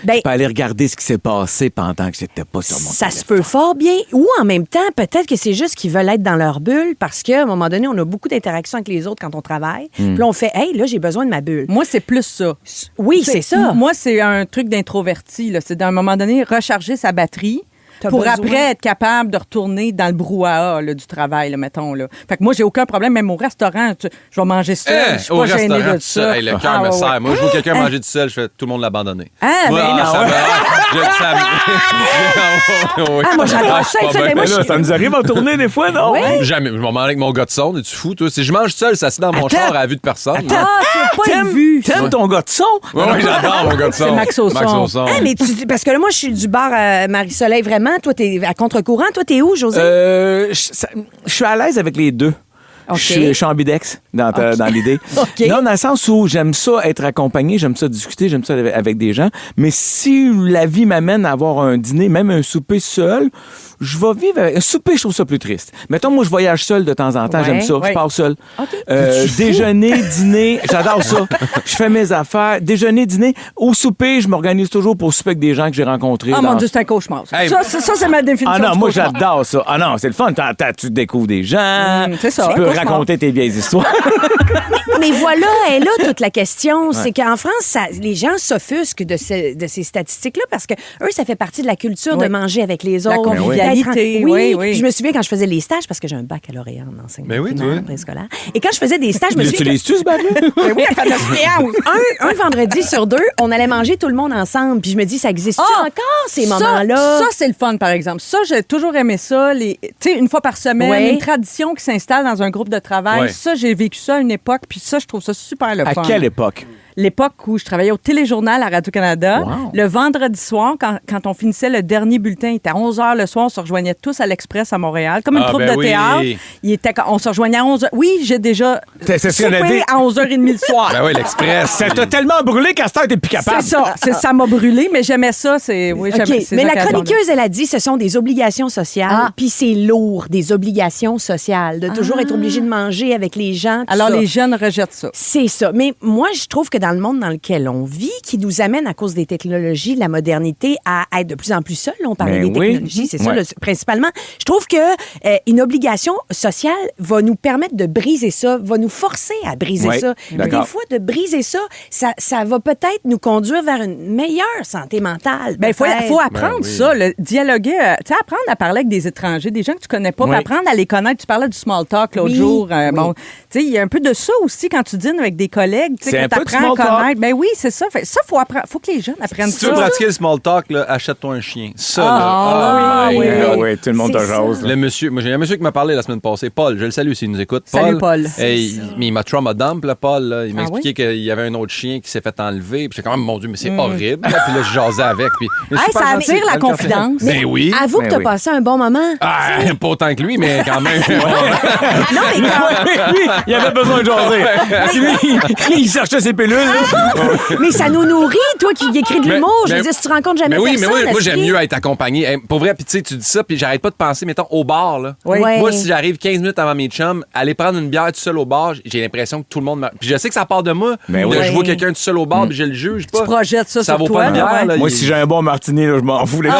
Ben, Je peux aller regarder ce qui s'est passé pendant que j'étais pas sur mon ça téléphone. se peut fort bien. Ou en même temps, peut-être que c'est juste qu'ils veulent être dans leur bulle parce qu'à un moment donné, on a beaucoup d'interactions avec les autres quand on travaille. Puis là, on fait, hey, là, j'ai besoin de ma bulle. Moi, c'est plus ça. Oui, c'est ça. Moi, c'est un truc d'introverti. Là. C'est d'un moment donné, recharger sa batterie. pour après être capable de retourner dans le brouhaha là, du travail, là, mettons. Là. Fait que moi, j'ai aucun problème. Même au restaurant, je vais manger seul. Je suis pas gênée de ça. Hey, le cœur me serre. Moi, je vois quelqu'un manger tout seul, je fais tout le monde l'abandonner. Moi, j'adore ça. Ça nous arrive à tourner des fois, non? Oui. Jamais. Je m'en mange avec mon gars de son. Es-tu fou, toi? Si je mange seul, ça assis dans mon char à la vue de personne. C'est pas une vue. T'aimes ton gars de son? Oui, j'adore mon gars de son. C'est Max au son. Mais parce que là, moi, je suis du bar Marie-Soleil, vraiment. Toi, t'es à contre-courant. Toi, t'es où, José? Je suis à l'aise avec les deux. Okay. Je suis ambidex dans l'idée. Okay. Non, dans le sens où j'aime ça être accompagné, j'aime ça discuter, j'aime ça avec des gens. Mais si la vie m'amène à avoir un dîner, même un souper seul, je vais vivre avec... Un souper, je trouve ça plus triste. Mettons, moi, je voyage seul de temps en temps. J'aime ça. Je pars seul. Okay. Déjeuner, dîner, j'adore ça. Je fais mes affaires. Déjeuner, dîner. Au souper, je m'organise toujours pour souper avec des gens que j'ai rencontrés. Mon Dieu, c'est un cauchemar. Hey. Ça, c'est ma définition. Ah non, du moi, cauchemar. j'adore ça. Ah non, c'est le fun. Tu découvres des gens. C'est ça, Tu peux cauchemar. raconter tes vieilles histoires. Mais voilà, est là toute la question. C'est qu'en France, les gens s'offusquent de ces statistiques-là parce que eux, ça fait partie de la culture de manger avec les autres. La convivialité, oui. oui. Puis je me souviens quand je faisais les stages, parce que j'ai un baccalauréat en enseignement Ben oui, primaire, préscolaire. Et quand je faisais des stages, je me souviens L'utilises-tu, ce bac-là? Oui, elle fait de l'expérience. un vendredi sur 2, on allait manger tout le monde ensemble. Puis je me dis, ça existe encore, ces moments-là? Ça, c'est le fun, par exemple. Ça, j'ai toujours aimé ça. Tu sais, une fois par semaine, une tradition qui s'installe dans un groupe de travail. Ouais. Ça, j'ai vécu ça à une époque. Puis ça, je trouve ça super le fun. À quelle époque? L'époque où je travaillais au téléjournal à Radio-Canada. Wow. Le vendredi soir, quand on finissait le dernier bulletin, il était à 11 h le soir, on se rejoignait tous à l'Express à Montréal, comme une troupe de théâtre. On se rejoignait à 11 h. Oui, j'ai déjà C'est ce qu'on a dit. à 11h30 le soir. Ben oui, l'Express. Ça t'a tellement brûlé qu'à cette heure, t'es plus capable. C'est ça. Ça m'a brûlé, mais j'aimais ça. Oui, j'aimais ces Mais la occasions-là. chroniqueuse, elle a dit ce sont des obligations sociales. Puis c'est lourd, des obligations sociales, de toujours être obligé de manger avec les gens. Alors, les jeunes rejettent ça. C'est ça. Mais moi, je trouve que dans le monde dans lequel on vit, qui nous amène à cause des technologies, de la modernité, à être de plus en plus seul. On parlait des technologies, c'est ça, principalement. Je trouve que une obligation sociale va nous permettre de briser ça, va nous forcer à briser ça. Et des fois, de briser ça va peut-être nous conduire vers une meilleure santé mentale. Il faut apprendre ça, dialoguer, tu sais, apprendre à parler avec des étrangers, des gens que tu connais pas, puis apprendre à les connaître. Tu parlais du small talk l'autre jour. Bon, tu sais, il y a un peu de ça aussi quand tu dînes avec des collègues, tu sais, que tu apprends à connaître. Ben oui, c'est ça. Ça, faut que les jeunes apprennent ça. Si tu veux pratiquer le small talk, là, achète-toi un chien. Ça, Oui, tout le monde te jase. Le monsieur, moi, j'ai un monsieur qui m'a parlé la semaine passée. Paul, je le salue s'il nous écoute. Salut, Paul. Il m'a trauma dump, là, Paul. Là. Il m'a expliqué qu'il y avait un autre chien qui s'est fait enlever. Puis j'étais quand même, mon Dieu, mais c'est horrible. Puis là, je jasais avec. Puis, ça attire la confidence. Ben oui. Avoue que tu as passé un bon moment. Pas autant que lui, mais quand même. Non, mais Lui, il avait besoin de jaser. Lui, il cherchait ses pilules. mais ça nous nourrit, toi qui écris de l'humour. Je veux dire, si tu rencontres jamais personne. Mais moi, j'aime mieux être accompagné. Pour vrai, puis tu sais, tu dis ça, puis j'arrête pas de penser, mettons, au bar, là. Oui. Moi, si j'arrive 15 minutes avant mes chums, aller prendre une bière tout seul au bar, j'ai l'impression que tout le monde... Puis je sais que ça part de moi. Je vois quelqu'un tout seul au bar, puis je le juge pas. Tu projettes ça sur vaut toi. Pas une bière, là, Moi, si j'ai un bon martini, là, je m'en fous. Moi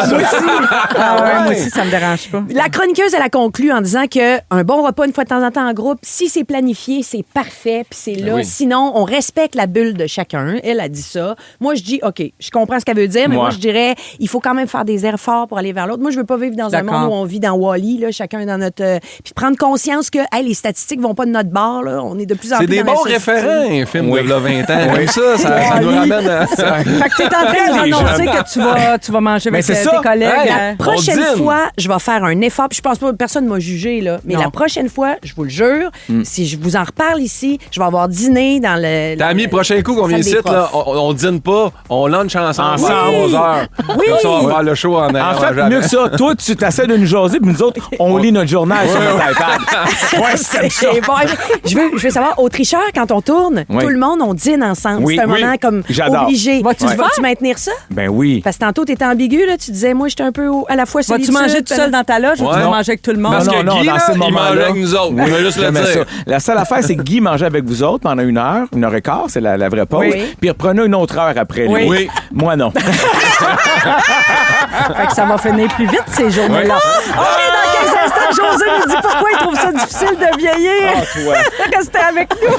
aussi, ça me dérange pas. La chroniqueuse, elle a conclu en disant que un bon repas une fois de temps en temps en groupe, si c'est planifié, c'est parfait, puis c'est là. Oui. Sinon, on respecte la bulle de chacun. Elle a dit ça. Moi, je dis, OK, je comprends ce qu'elle veut dire, mais moi, je dirais, il faut quand même faire des efforts pour aller vers l'autre. Moi, je veux pas vivre dans un monde où on vit dans Wall-E, là, chacun dans notre... puis prendre conscience que les statistiques vont pas de notre bord, là. On est de plus en plus C'est des dans bons la société. référents, un film de 20 ans. Oui, ça nous ramène à ça. Fait que tu es en train de nous annoncer que tu vas manger avec tes collègues. La prochaine fois, je vais faire un effort. Puis je pense pas que personne m'a jugé, là. Mais la prochaine fois, je vous le jure, si je vous en reparle ici, je vais avoir dîné dans le... T'as mis, prochain coup qu'on vient ici, là, on dîne pas, on lunch ensemble à 11 heures. Oui. Comme ça, on va faire le show en En fait, mieux que ça, toi, tu t'essaies de nous jaser, puis nous autres, on lit notre journal sur notre iPad. C'est bon. Je veux savoir, au tricheur, quand on tourne, tout le monde, on dîne ensemble. Oui. C'est un moment comme obligé. Vas-tu maintenir ça? Ben oui. Parce que tantôt, t'étais ambigu, là. Tu disais, moi, j'étais un peu à la fois solitude. Vas-tu manger tout seul dans ta loge ou tu vas manger avec tout le monde? Parce que Guy, là, il mangeait avec nous autres. On va juste le dire. La seule affaire, c'est que Guy mangeait avec vous autres pendant 1 heure et quart, c'est la vraie pause. Oui. Puis il reprenait une autre heure après. Oui. Moi, non. Fait que ça va finir plus vite, ces journées-là. OK, dans quelques instants, José nous dit pourquoi il trouve ça difficile de vieillir. Restez avec nous.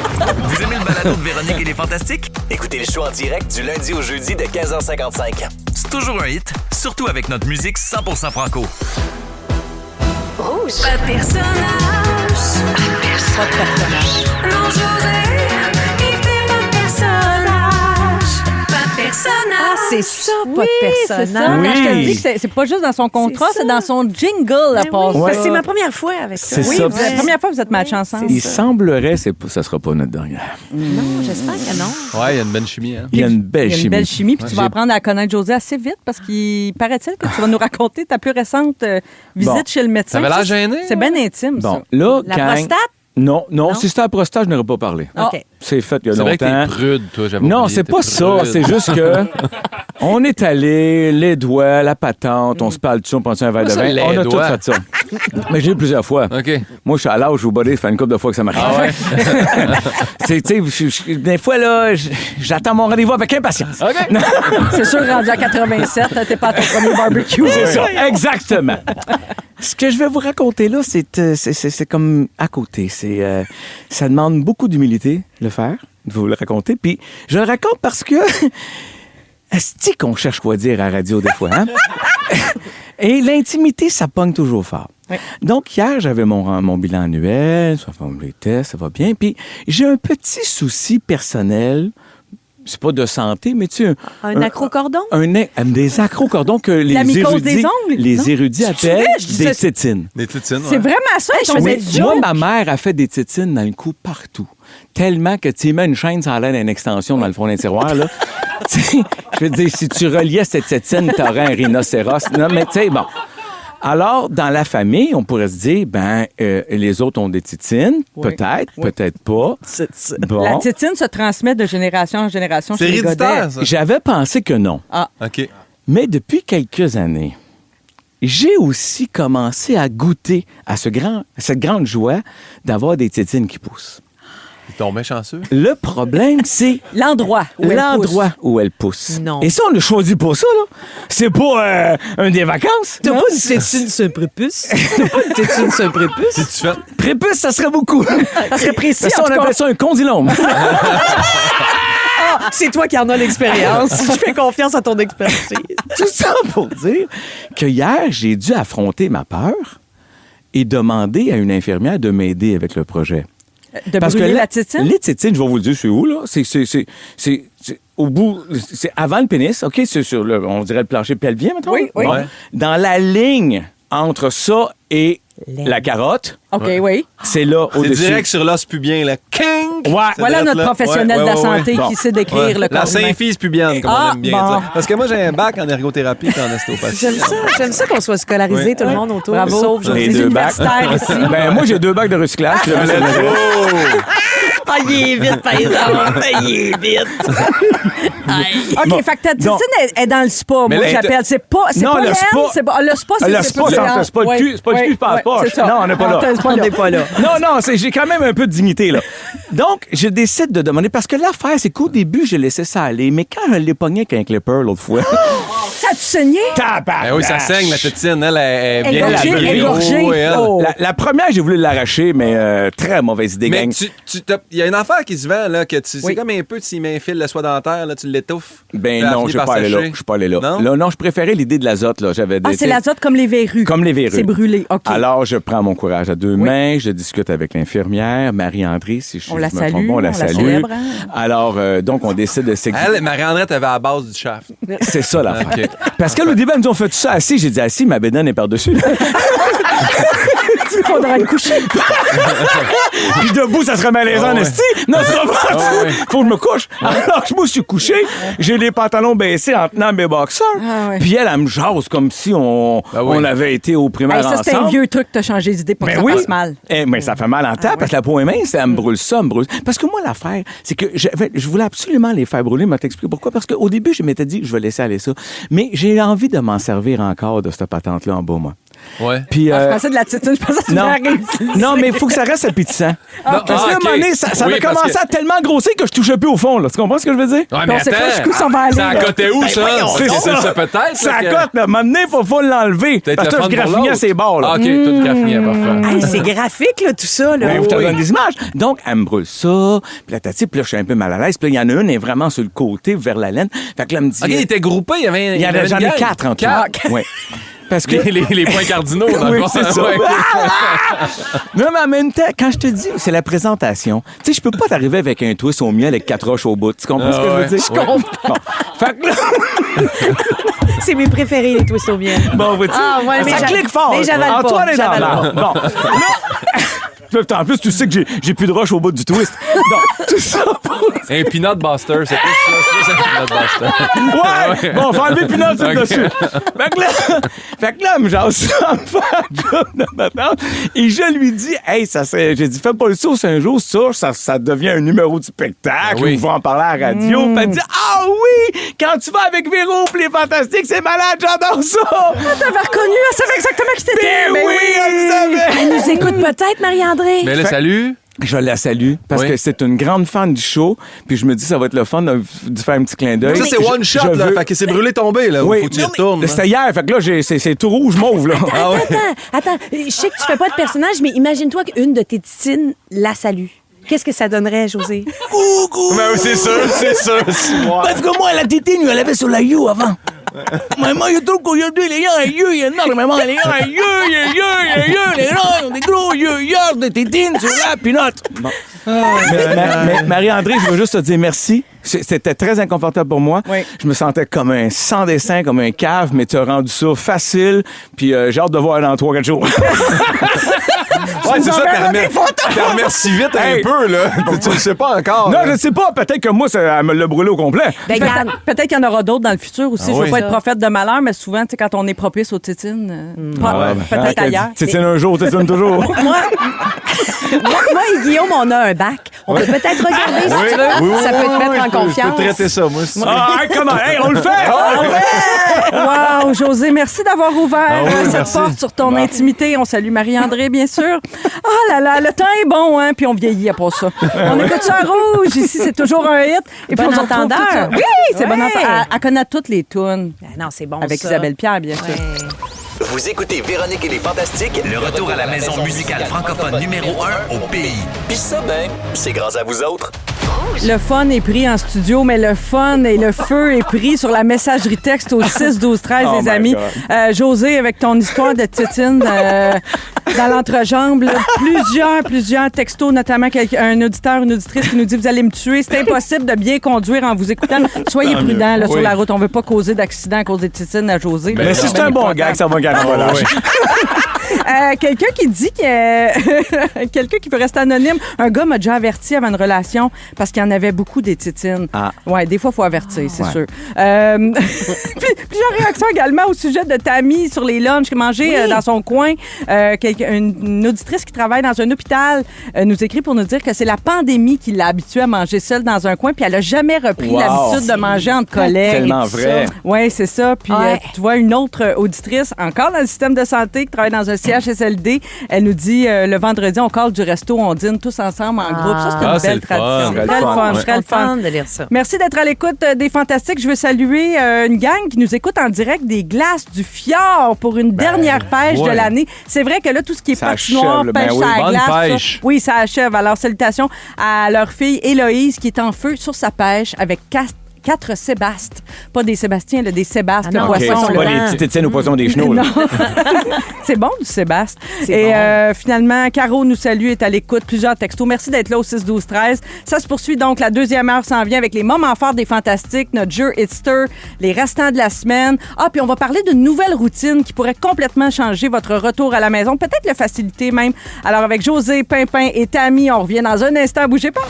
Vous aimez le balado de Véronique et les Fantastiques? Écoutez le show en direct du lundi au jeudi de 15h55. C'est toujours un hit, surtout avec notre musique 100% franco. Rouge. Pas de personnage. Pas de personnage. Non, José, il fait pas de personnage. Pas de personnage. Ah, c'est ça, pas Oui, de c'est ça. personnage. Quand je te Oui. dis que c'est pas juste dans son contrat, C'est c'est ça. dans son jingle, la Ben passe. oui, Ouais. c'est ma première fois avec ça. C'est Oui, ça. c'est la première fois que vous êtes matchés ensemble. Il semblerait, ça sera pas notre dernière. Non, j'espère que non. Ouais, il y a une bonne chimie. Hein? Il y a une belle Il y a une chimie. belle chimie, puis tu vas J'ai- apprendre à connaître José assez vite parce qu'il paraît-il que tu vas nous raconter ta plus récente visite Bon. chez le médecin. Ça avait l'air Ça, gêné. C'est bien intime, Bon, ça. là, La quand... prostate? Non, Non? si c'était la prostate, je n'aurais pas parlé. OK. C'est fait il y a C'est vrai que longtemps. t'es prude, toi, j'avais Non, oublié, c'est t'es pas ça. prude. C'est juste que on est allé, les doigts, la patente, on se parle dessus, on prend un verre de Ça, vin. les On a tout doigts. fait ça. Mais j'ai eu plusieurs fois. OK. Moi, je suis à l'âge où body, ça fait une couple de fois que ça m'arrive. Ah ouais? Tu sais, des fois, là, j'attends mon rendez-vous avec impatience. OK. C'est sûr, rendu à 87, t'es pas à ton premier barbecue. C'est ça, exactement. Ce que je vais vous raconter là, c'est comme à côté. Ça demande beaucoup d'humilité, le faire, de vous le raconter. Puis je le raconte parce que est-ce qu'on cherche quoi dire à la radio des fois, hein? Et l'intimité, ça pogne toujours fort. Oui. Donc, hier, j'avais mon bilan annuel, ça fait les tests, ça va bien. Puis j'ai un petit souci personnel. C'est pas de santé, mais tu sais... Un acrocordon? Des acrocordons que les La mycose des érudits, ongles? les Non? érudits appellent Je dis des ça- tétines. Des tétines, C'est ouais. vraiment ça, Hey, je ton faisais métier. du Moi, joke. ma mère a fait des tétines dans le cou partout. Tellement que tu mets une chaîne sans l'air d'une extension dans le fond d'un tiroir, là. Tu sais, je veux dire, si tu reliais cette tétine, t'aurais un rhinocéros. Non, mais tu sais, bon. Alors, dans la famille, on pourrait se dire, les autres ont des tétines. Oui. Peut-être, peut-être pas. Bon. La tétine se transmet de génération en génération C'est chez les héréditaire, Godets. ça. J'avais pensé que non. OK. Mais depuis quelques années, j'ai aussi commencé à goûter à cette grande joie d'avoir des tétines qui poussent. Ils tombent chanceux. Le problème, c'est L'endroit où elle pousse. Non. Et ça, on l'a choisi pour ça, là. C'est pas un des vacances. T'as pas une tétine sur un prépuce? T'as pas une tétine sur un prépuce? Si tu fais. Prépuce, ça serait beaucoup. Ça serait précis, Ça, en on tout cas. appelle ça un condylome. C'est toi qui en as l'expérience. Je fais confiance à ton expertise. Tout ça pour dire que hier, j'ai dû affronter ma peur et demander à une infirmière de m'aider avec le projet. De brûler la tétine? Les tétines, je vais vous le dire, c'est où, là? C'est au bout, c'est avant le pénis, OK? C'est sur le, on dirait le plancher pelvien, maintenant. Oui, oui. Ouais. Dans la ligne entre ça et la carotte, OK, oui. c'est là, C'est au-dessus. direct sur l'os pubien, là. King! Ouais. Voilà notre professionnel de la santé Bon. qui sait décrire le La corps humain. symphyse pubienne, comme Ah, on aime bien bon. dire. Parce que moi, j'ai un bac en ergothérapie et en ostéopathie. J'aime ça qu'on soit scolarisé, Oui. tout le monde autour. Bravo. Sauf Les Les deux bacs. universitaires ici. Ben, moi, j'ai 2 bacs de recyclage. Je vais me le dire. Ah, il est vite, par exemple. Il est vite. OK, Bon, fait que ta tétine donc- est dans le spa, Mais moi, là, j'appelle. C'est pas Non, le l'aine, spa- c'est pas... Le spa, c'est... Le spa, c'est pas le cul, c'est pas le cul, je pense pas. c'est ça. Non, on n'est pas là. On n'est pas là. Non, j'ai quand même un peu de dignité, là. Donc, je décide de demander, parce que l'affaire, c'est qu'au début, j'ai laissé ça aller, mais quand je l'ai pogné avec un clipper l'autre fois... Ça a-tu saigné? Ben oui, ça saigne, la tétine. Elle est bien Égorgée, lavée. égorgée. Oh, elle. Oh. La première, j'ai voulu l'arracher, mais très mauvaise idée, Mais gang. il y a une affaire qui se vend, là, que c'est Oui. comme un peu si un fil de soie dentaire, là, tu l'étouffes. Ben puis elle non, finit je suis par pas allé là. sécher. Je suis pas allé là. Non? Non, je préférais l'idée de l'azote, là. J'avais Ah, des- c'est l'azote comme les verrues. Comme les verrues. C'est brûlé, OK. Alors, je prends mon courage à 2 mains, je discute avec l'infirmière, Marie-André, si je On la me salue, trompe pas, on la on la salue. célèbre, hein? Alors, donc, on décide de s'exiler. Elle, Marie-Andrette avait à la base du shaft. C'est ça, l'affaire. OK. Parce que le début, elle nous ont fait tout ça assis. J'ai dit assis, ma bédaine est par-dessus. Il faudra le coucher. Puis debout, ça serait malaisant, Ah ouais. esti. Non, tu comprends? Ah ouais. Faut que je me couche. Alors, je me suis couché. J'ai les pantalons baissés en tenant mes boxers. Ah ouais. Puis elle me jase comme si on avait été au primaire Hey, ça, c'est un ensemble. vieux truc que t'as changé d'idée pour que Ben ça oui. fasse mal. Mais ça fait mal en tête parce que la peau est mince, elle me brûle ça, elle me brûle. Parce que moi, l'affaire, c'est que je voulais absolument les faire brûler. Je vais t'expliquer pourquoi. Parce qu'au début, je m'étais dit que je vais laisser aller ça. Mais j'ai envie de m'en servir encore de cette patente-là en bas, moi. Ouais. Puis, Je pensais de la titine, je pensais que tu non. m'avais réussi. Non, mais il faut que ça reste appétissant. Parce que là, à un moment donné, ça Oui, avait parce commencé que- à tellement grossir que je touchais plus au fond. Là. Tu comprends ce que je veux dire? Ouais, mais On sait pas attends, jusqu'où ça va aller, ça là. cotait où, ça? C'est ça. peut-être. Ça là, cote, là. À un moment donné, il faut l'enlever. Peut-être Parce le que fun je pour graffignais l'autre. ses bords. Là. Ah, OK, tout graffignait, parfait. Hey, c'est graphique, là, tout ça. Là. Oui, je te donne des images. Donc, elle me brûle ça. Puis là, tati, puis là, je suis un peu mal à l'aise. Puis là, il y en a une, elle est vraiment sur le côté, vers la laine. Fait que là, elle me dit... OK, il était groupé, il y avait il y en a, une j'en ai gang. 4 en tout. Quatre. Oui. Parce que... Les points cardinaux, dans le Oui, fond. c'est ça. Ouais. Non, mais en même temps, quand je te dis, c'est la présentation. Tu sais, je peux pas t'arriver avec un twist au miel avec 4 roches au bout. Tu comprends ce que je veux dire? Je comprends. Bon. Fait que là... C'est mes préférés, les twists au miel. Bon, vois-tu? Ah, ouais, mais ça clique fort. mais j'avale pas, Antoine est dans j'avale la... Bon. Là... En plus, tu sais que j'ai plus de roche au bout du twist. Donc, tout ça pour... Un peanut buster, c'est plus ça. C'est plus un peanut buster. Ouais! Bon, on va enlever Pinot tout Ok. dessus. Fait que là, elle me jase ça, me fait un job de ma tante. Et je lui dis, hey, ça serait. J'ai dit, fais pas le saut, c'est un jour, ça devient un numéro du spectacle. Oui. On va en parler à la radio. Puis elle dit, ah oui! Quand tu vas avec Véro, puis les Fantastiques, c'est malade, j'adore ça! T'avais reconnu, elle savait exactement qui t'étais. Ben oui, elle savait! Elle nous écoute peut-être, Marie-André? Mais là, salut. Je la salue parce Oui. que c'est une grande fan du show. Puis je me dis, ça va être le fun de faire un petit clin d'œil. Ça, c'est one shot, Je là. veux- Fait que c'est brûlé tombé, là. Oui. Faut que tu y retournes. C'était hier, fait que là, c'est tout rouge mauve, là. Ah ouais. Attends, je sais que tu fais pas de personnage, mais imagine-toi qu'une de tes titines la salue. Qu'est-ce que ça donnerait, José? Ben oui, c'est sûr, c'est sûr. Parce que moi, la tétine, elle avait sur la you avant. Mais moi, je trouve qu'aujourd'hui, les gens, les yeux, il y a énormément. Les gens, les yeux, les gens, ont des gros yeux, de tétine sur la pinotte. Bon. Mais Marie-André, je veux juste te dire merci. C'était très inconfortable pour moi. Oui. Je me sentais comme un sans dessin, comme un cave, mais tu as rendu ça facile. Puis j'ai hâte de voir dans 3-4 jours. Ouais, c'est ça, t'as remercie vite un Hey. peu, là. Tu le sais pas encore. Non, là. je sais pas. Peut-être que moi, elle me l'a brûlé au complet. Ben, regarde. Peut-être qu'il y en aura d'autres dans le futur aussi. Ah Je veux oui. pas être prophète de malheur, mais souvent, tu sais, quand on est propice aux tétines, peut-être Ah, ailleurs. Tétine un jour, tétine toujours. Moi et Guillaume, on a un bac. On peut peut-être regarder si tu veux. Ça peut te mettre en Je confiance. peux traiter ça, moi. si tu veux. Ah, comment? Hey, on le fait! Wow, José, merci d'avoir ouvert oui, cette merci. porte sur ton intimité. On salue Marie-André, bien sûr. Oh là là, le temps est bon, hein, puis on vieillit après ça. On écoute ça à Rouge. Ici, c'est toujours un hit. Et puis Bon on se retrouve entendeur. tout ça. Oui, c'est bon Ouais. entendeur. Elle connaît toutes les tunes. Ben non, c'est bon, Avec ça. Isabelle Pierre, bien sûr. Ouais. Vous écoutez Véronique et les Fantastiques. Le retour à la maison musicale francophone numéro 1 au pays. Puis ça, ben, c'est grâce à vous autres. Le fun est pris en studio, mais le fun et le feu est pris sur la messagerie texte au 6-12-13, Oh les my amis. God. José, avec ton histoire de tétine dans l'entrejambe, là, plusieurs textos, notamment un auditeur, une auditrice qui nous dit « Vous allez me tuer, c'est impossible de bien conduire en vous écoutant. Soyez prudents là, sur Oui. la route. On veut pas causer d'accident à cause des tétines à José. Mais si c'est un bon gag, ça va gagner. Quelqu'un qui dit que quelqu'un qui veut rester anonyme, un gars m'a déjà averti avant une relation parce qu'il y en avait beaucoup des tétines. Ah. Ouais, des fois il faut avertir, c'est Ouais. sûr. Plusieurs réactions également au sujet de Tammy sur les lunchs mangés dans son coin. Une auditrice qui travaille dans un hôpital nous écrit pour nous dire que c'est la pandémie qui l'a habituée à manger seule dans un coin, puis elle a jamais repris Wow. l'habitude de manger entre collègues. Tellement vrai. Oui, c'est ça. Puis Ouais. tu vois une autre auditrice, encore dans le système de santé, qui travaille dans un CHSLD. Elle nous dit le vendredi, on colle du resto, on dîne tous ensemble en groupe. Ça, c'est une Ah, c'est belle le fun. tradition. Très Très le fun, fun, ouais. très le fun. de lire ça. Merci d'être à l'écoute des Fantastiques. Je veux saluer une gang qui nous écoute en direct des glaces du Fjord pour une dernière pêche de ouais. l'année. C'est vrai que là, tout ce qui est Ça patinoire, achève, pêche ben oui. à la Bonne glace, ça- pêche. oui, ça achève. Alors, salutations à leur fille Héloïse qui est en feu sur sa pêche avec 4 Sébastes. Pas des Sébastiens, là, des Sébastes, Ah le non, OK, poisson. c'est là. pas les petites étiennes au poisson des chenaux. là. C'est bon du Sébastien. C'est Et bon. finalement, Caro nous salue, est à l'écoute. Plusieurs textos. Merci d'être là au 6-12-13. Ça se poursuit donc. La deuxième heure s'en vient avec les moments forts des Fantastiques, notre jeu Hitster, les restants de la semaine. Ah, puis on va parler d'une nouvelle routine qui pourrait complètement changer votre retour à la maison, peut-être le faciliter même. Alors avec José, Pimpin et Tammy, on revient dans un instant. Bougez pas.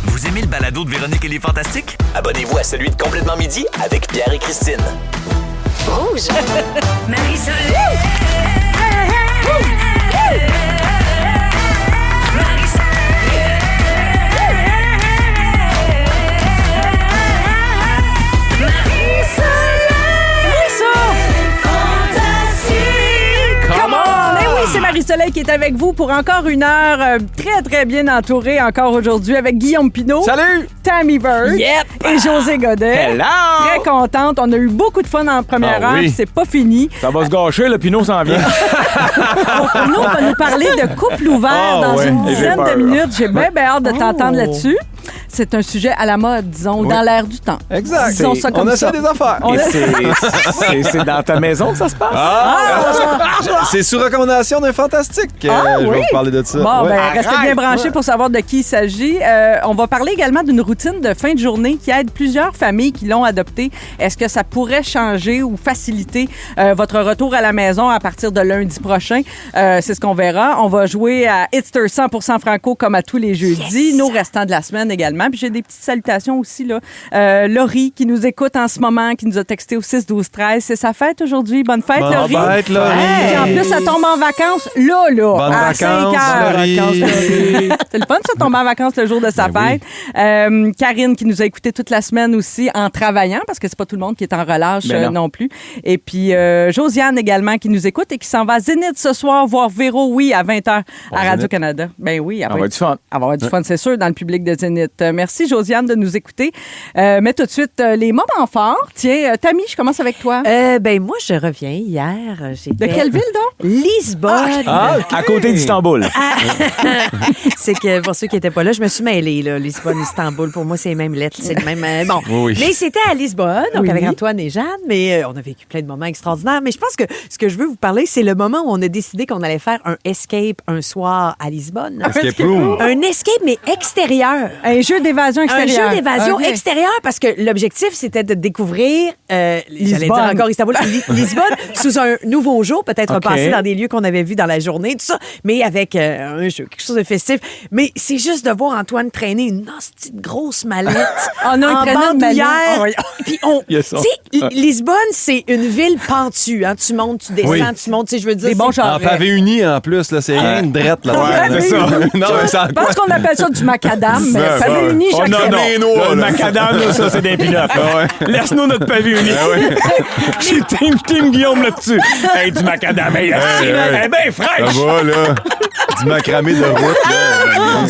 Vous aimez le balado de Véronique et les Fantastiques? Abonnez-vous à celui de Complètement Midi avec Pierre et Christine. qui est avec vous pour encore une heure très, très bien entourée encore aujourd'hui avec Guillaume Pinault. Salut! Tammy Bird et José Godet. Hello! Très contente. On a eu beaucoup de fun en première heure, oui. puis c'est pas fini. Ça va se gâcher, le Pinot s'en vient. Nous, on va nous parler de couple ouvert dans ouais. une J'ai dizaine peur, de là. minutes. J'ai bien hâte de t'entendre là-dessus. C'est un sujet à la mode, disons, dans l'air du temps. Exact. Disons ça comme On ça. essaie des affaires. Et c'est dans ta maison que ça se passe? C'est sous recommandation d'un fantastique. Je vais vous parler de ça. Bon, Ouais. ben, restez bien branchés pour savoir de qui il s'agit. On va parler également d'une routine de fin de journée qui aide plusieurs familles qui l'ont adoptée. Est-ce que ça pourrait changer ou faciliter votre retour à la maison à partir de lundi prochain? C'est ce qu'on verra. On va jouer à Hitster 100% franco comme à tous les jeudis. Nos restants de la semaine également. Puis j'ai des petites salutations aussi, là. Laurie, qui nous écoute en ce moment, qui nous a texté au 6-12-13. C'est sa fête aujourd'hui. Bonne fête, Bonne Laurie. fête, Laurie. Puis en plus, ça tombe en vacances, là. Bonnes à vacances, 5 heures. Laurie. C'est le fun, ça, tomber en vacances le jour de sa fête. Karine, qui nous a écouté toute la semaine aussi en travaillant, parce que c'est pas tout le monde qui est en relâche non plus. Et puis, Josiane également, qui nous écoute et qui s'en va à Zénith ce soir voir Véro, oui, à 20h à Radio-Canada. Ben oui, On va avoir du fun. on va avoir du fun, c'est sûr, dans le public de Zénith. Merci, Josiane, de nous écouter. Mais tout de suite, les moments forts. Tiens, Tammy, je commence avec toi. Ben moi, je reviens hier. De quelle ville, donc? Lisbonne. À côté d'Istanbul. C'est que pour ceux qui n'étaient pas là, je me suis mêlée, là, Lisbonne, Istanbul. Pour moi, c'est les mêmes lettres. C'est le même. Bon. Oui. Mais c'était à Lisbonne, donc avec Antoine et Jeanne. Mais on a vécu plein de moments extraordinaires. Mais je pense que ce que je veux vous parler, c'est le moment où on a décidé qu'on allait faire un escape un soir à Lisbonne. Escape room. Un escape, mais extérieur. Un jeu d'évasion Un extérieure. jeu d'évasion OK. extérieur parce que l'objectif, c'était de découvrir, j'allais Lisbonne. dire encore Istanbul, Lisbonne, sous un nouveau jour, peut-être OK. repassé dans des lieux qu'on avait vus dans la journée, tout ça, mais avec un jeu, quelque chose de festif. Mais c'est juste de voir Antoine traîner une hostie de grosse mallette Ah non, il en traînait une bandoulière. mallette. Puis on, Il y a tu ça. sais, Lisbonne, c'est une ville pentue. Hein? Tu montes, tu descends, Oui. tu montes, tu sais, je veux dire. Des bons c'est- En pavé uni, en plus, là, c'est rien de drette, là. Ouais, c'est ça. Non, mais ça Je pense qu'on appelle ça du macadam, mais Ça, pavé uni, Oh, chaque non, semaine. non. Là, Le macadam, là, ça, c'est des pinottes. Laisse-nous notre pavé uni. J'ai team Guillaume là-dessus. Hey, du macadam. Hey, elle est bien Ça fraîche. va, là. Du macramé de route, là.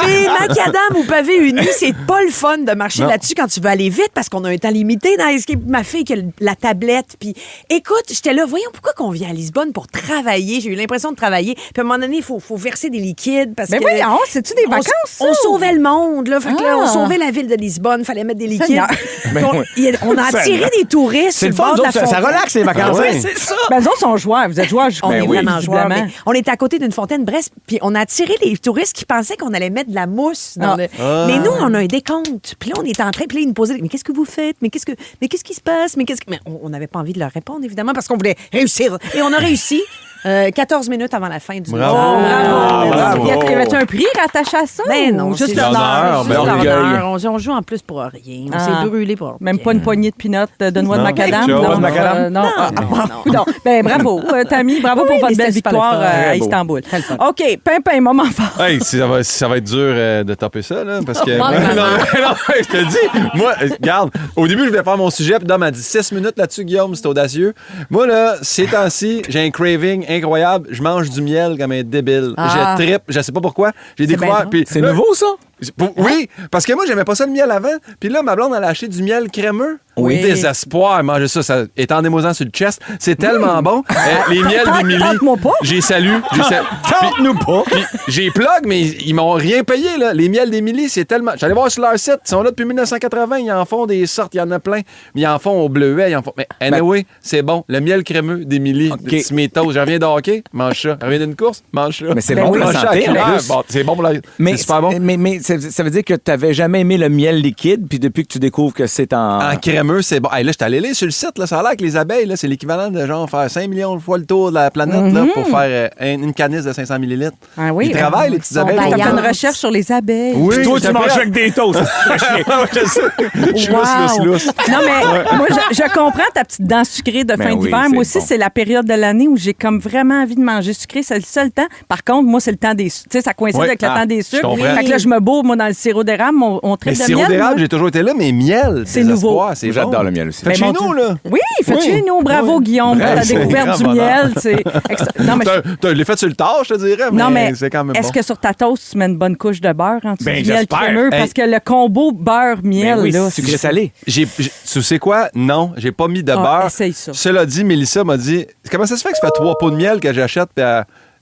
Mais macadam ou pavé uni, c'est pas le fun de marcher Non. là-dessus quand tu veux aller vite parce qu'on a un temps limité dans Escape. Ma fille qui a la tablette. Puis écoute, j'étais là, voyons pourquoi qu'on vient à Lisbonne pour travailler. J'ai eu l'impression de travailler. Puis à un moment donné, il faut verser des liquides parce Mais que. voyons, c'est-tu des on- vacances, ça? On sauvait le monde, là. Fait que là, Ah. on sauvait la ville de Lisbonne. Fallait mettre des liquides. Seigneur. Puis on a attiré des touristes C'est sur le le fun, bord de la ça fontaine. relaxe les vacances. Ouais. hein? C'est ça. Ben, eux autres sont joueurs. Vous êtes joueurs, je On crois. est Oui, vraiment joueurs. évidemment. Mais on était à côté d'une fontaine, bref, puis on a attiré les touristes qui pensaient qu'on allait mettre de la mousse dans le. Mais nous, on a un décompte. Puis là, on était en train, puis là, ils nous posaient, mais qu'est-ce que vous faites? Mais qu'est-ce qui se passe? Mais on n'avait pas envie de leur répondre, évidemment, parce qu'on voulait réussir. Et on a réussi 14 minutes avant la fin du Bravo. Bravo. bravo. Y avait-tu un prix rattaché à ça? Ben non, ou juste c'est l'honneur, juste ben, l'honneur. On joue en plus pour rien. On Ah. s'est brûlé pour Même rien. pas une poignée de peanuts de noix de Non. macadam? Quelque chose. Non, De macadam? non. Non. Ben, bravo, Tammy. Bravo Oui, pour votre mais belle c'était super victoire le fun. à Très beau. Istanbul. Très le fun. OK, Pimpin, moment fort. Hey, ça va être dur de taper ça, là, parce que... Oh, non, vraiment. non, je te dis, moi, regarde, au début, je voulais faire mon sujet, puis Dom m'a dit 6 minutes là-dessus, Guillaume, c'est audacieux. Moi, là, ces temps-ci, j'ai un craving incroyable. Je mange du miel comme un débile. Ah. Je trippe, je sais pas pourquoi. J'ai découvert... bien puis C'est là, nouveau, ça? Oui, parce que moi, j'aimais pas ça le miel avant. Puis là, ma blonde, elle a acheté du miel crémeux. Oui. Désespoir, manger ça étendez-moi sur le chest. C'est tellement bon. Les miels d'Émilie. Tente-moi pas. J'ai salué. Tente-nous pas. Puis j'ai plug, mais ils m'ont rien payé, là. Les miels d'Émilie, c'est tellement. J'allais voir sur leur site. Ils sont là depuis 1980. Ils en font des sortes. Il y en a plein. Mais ils en font au bleuet. Ils en font. Mais anyway, c'est bon. Le miel crémeux d'Émilie. OK. Sur mes toasts. Je reviens de hockey. Mange ça. Je reviens d'une course. Mange ça. Mais c'est Ben bon oui. pour la Mange ça à santé, en cuillère. plus. Bon, c'est bon pour la. Mais, c'est super bon. mais ça veut dire que tu n'avais jamais aimé le miel liquide, puis depuis que tu découvres que c'est en... En crémeux, c'est bon. Hey, là, j'étais allé lire sur le site. Là, ça a l'air que les abeilles, là, c'est l'équivalent de genre faire 5 millions de fois le tour de la planète là, pour faire une canisse de 500 millilitres. Ah oui, Ils travaillent, les petites sont abeilles. T'as vaillants. fait une recherche sur les abeilles. Oui, Toi, j'étais tu manges prêt. avec des toasts. Ouais, je sais. Je suis Wow. lousse. Non, mais moi, je comprends ta petite dent sucrée de Ben fin oui, d'hiver. c'est Moi aussi, bon. c'est la période de l'année où j'ai comme vraiment envie de manger sucré. C'est le seul temps. Par contre, moi, c'est le temps des sucres. Tu sais, ça coïncide Oui. avec le Ah, temps des je sucres. comprends. Fait que là, je me bourre combo, moi, dans le sirop d'érable, on traite Mais de sirop miel. d'érable, moi. j'ai toujours été là, mais miel, C'est nouveau. C'est J'adore bon. le miel aussi. Fait que chez mon nous, Dieu. là. Oui, faites Oui. chez nous. Bravo, Oui. Guillaume, pour Bravo, ta c'est découverte grand du bonheur. miel. C'est non, mais Je l'ai fait sur le tard, je te dirais, non, mais c'est quand même est-ce bon. que sur ta toast, tu mets une bonne couche de beurre en dessous Ben, du miel j'espère. crémeux? Hey. Parce que le combo beurre-miel, Ben oui, là, sucré salé. Tu sais quoi? Non, j'ai pas mis de Ah, beurre. essaye ça. Cela dit, Mélissa m'a dit comment ça se fait que ça fait 3 pots de miel que j'achète? Puis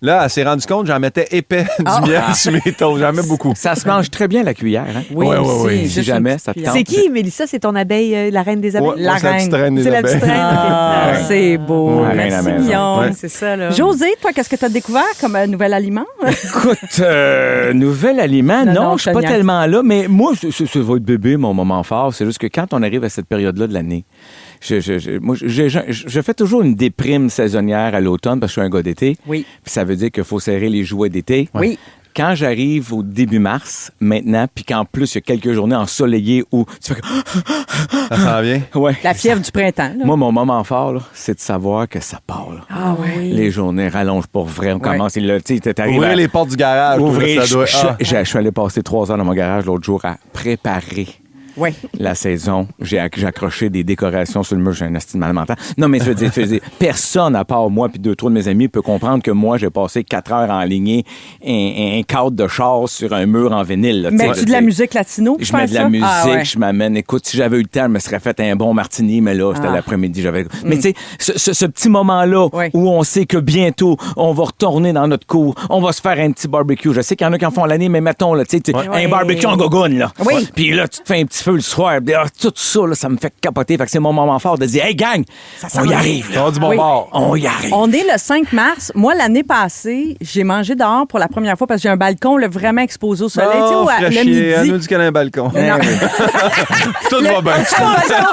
là, elle s'est rendue compte, j'en mettais épais du miel sur mes toasts. J'en mets beaucoup. Ça se mange très bien, la cuillère. Hein? Oui, Ouais, aussi, ouais. juste Si une jamais petite ça te cuillère. tente. C'est qui, Mélissa? C'est ton abeille, la reine des abeilles? Ouais, La c'est la petite reine. reine des C'est la abeilles. petite reine. Ah, ok. c'est beau. Ouais, Merci, à la maison. Guillaume. Ouais. C'est ça, là. José, toi, qu'est-ce que tu as découvert comme nouvel aliment? Écoute, nouvel aliment, Non, non, non, je suis pas je te niaise. tellement là, mais moi, ça va être bébé, mon moment fort. C'est juste que quand on arrive à cette période-là de l'année, je fais toujours une déprime saisonnière à l'automne parce que je suis un gars d'été. Oui. Puis ça veut dire qu'il faut serrer les jouets d'été. Oui. Quand j'arrive au début mars, maintenant, puis qu'en plus, il y a quelques journées ensoleillées où tu fais que... Ça s'en vient? Ouais. La fièvre du printemps. là. Moi, mon moment fort, là, c'est de savoir que ça part. Là. Ah oui. Les journées rallongent pour vrai. On commence. Et là, tu sais, t'arrives Ouvrir à- les portes du garage. Ouvrir, ça doit... je suis allé passer 3 heures dans mon garage l'autre jour à préparer Oui. la saison. J'ai accroché des décorations sur le mur. J'ai un estime mal mental. Non, mais je veux dire, personne à part moi puis 2-3 de mes amis peut comprendre que moi, j'ai passé 4 heures à enligner un cadre de char sur un mur en vinyle. Là, tu sais, Mets-tu là, de la tu sais. musique latino? pour Je mets faire de la ça? musique, Ah, ouais. je m'amène. Écoute, si j'avais eu le temps, je me serais fait un bon martini, mais là, c'était l'après-midi. Mais tu sais, ce petit moment-là Oui. où on sait que bientôt, on va retourner dans notre cour, on va se faire un petit barbecue. Je sais qu'il y en a qui en font l'année, mais mettons, là, tu sais, un barbecue en gogoune, là. Oui. Puis là, tu te fais un petit feu le soir. Puis, tout ça, là, ça me fait capoter. Fait que c'est mon moment fort de dire, hey, gang, on y arrive, Ça là. va du bon Oui. bord. On y arrive. On est le 5 mars. Moi, l'année passée, j'ai mangé dehors pour la première fois parce que j'ai un balcon là, vraiment exposé au soleil. Tu sais, Oh, où, le fraîchier. Elle midi. nous dit qu'elle a un balcon. Non. Tout va bien.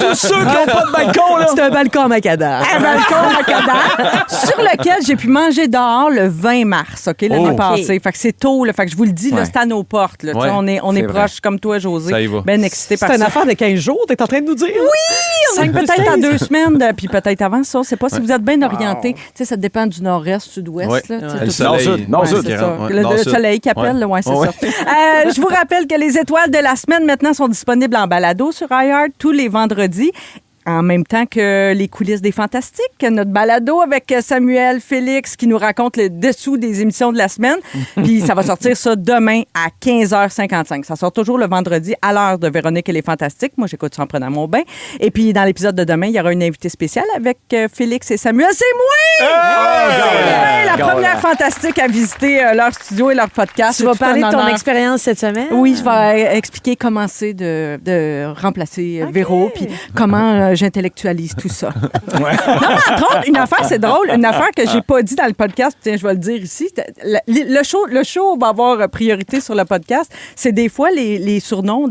Tous ceux qui n'ont pas de balcon, là. C'est un balcon à macadam. Un balcon macadam sur lequel j'ai pu manger dehors le 20 mars, OK, l'année Oh. passée. Fait que c'est tôt, là. Fait que je vous le dis, là, Ouais. c'est à nos portes. Là. Tu sais, Ouais. on est C'est vrai. proches comme toi, José. Ça y va. Ben excité par C'est une ça. affaire de 15 jours, t'es en train de nous dire? On est peut-être à 2 semaines, puis peut-être avant ça. C'est pas si vous êtes bien orienté. Tu sais, ça dépend du nord-est, sud-ouest. Ouais. là, tu sais, Le tout ça. soleil. Nord-sud, nord-sud. Ouais, c'est ça. Ouais, Le nord-sud. soleil qui appelle, Ouais. ouais, c'est Ouais. ça. Je vous rappelle que les étoiles de la semaine maintenant sont disponibles en balado sur iHeart tous les vendredis. En même temps que les coulisses des Fantastiques, notre balado avec Samuel Félix qui nous raconte le dessous des émissions de la semaine. Puis ça va sortir ça demain à 15h55. Ça sort toujours le vendredi à l'heure de Véronique et les Fantastiques. Moi, j'écoute ça en prenant mon bain. Et puis dans l'épisode de demain, il y aura une invitée spéciale avec Félix et Samuel. C'est moi! Ouais, la première Fantastique à visiter leur studio et leur podcast. Tu vas C'est tout parler un de ton honneur. expérience cette semaine? Oui, je vais expliquer comment c'est de remplacer Véro, puis comment j'intellectualise tout ça. Non, mais entre autres, une affaire, c'est drôle, une affaire que j'ai pas dit dans le podcast, tiens, je vais le dire ici. Le show va avoir priorité sur le podcast. C'est des fois les surnoms,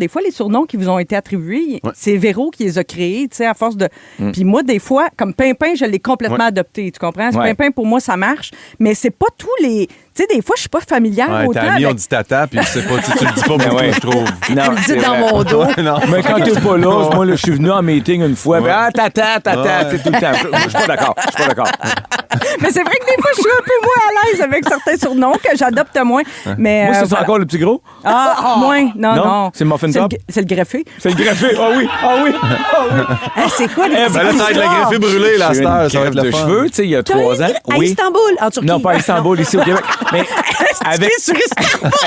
qui vous ont été attribués, c'est Véro qui les a créés, tu sais, à force de. Puis moi, des fois, comme Pimpin, je l'ai complètement adopté, tu comprends? Ouais. Pimpin, pour moi, ça marche, mais c'est pas tous les. Tu sais, des fois, je suis pas familière Ouais, autant t'as mis, avec. on dit tata, puis tu sais pas, tu le dis pas beaucoup, ouais. je trouve. Non, Tu le c'est dis dans vrai. mon dos. Ouais, non. Mais quand t'es pas là, moi, là, je suis venu en meeting une fois. Ouais. Ben, ah, tata, Ouais. c'est tout le temps. Je suis pas d'accord. Je suis pas d'accord. Mais c'est vrai que des fois, je suis un peu moins à l'aise avec certains surnoms que j'adopte moins. Mais, Moi, c'est ça voilà. encore le petit gros? Ah, moins. Non, Non? non. C'est le muffin top? C'est le greffé. C'est le greffé. Ah oui, ah oui, ah oui. C'est quoi les Ben là, ça va être le greffé brûlé, là, J'ai eu cette une heure. Ça va être greffe le de fun. cheveux, tu sais, il y a 3 ans. À Istanbul, en Turquie. Non, pas à Istanbul, ici au Québec. Mais avec...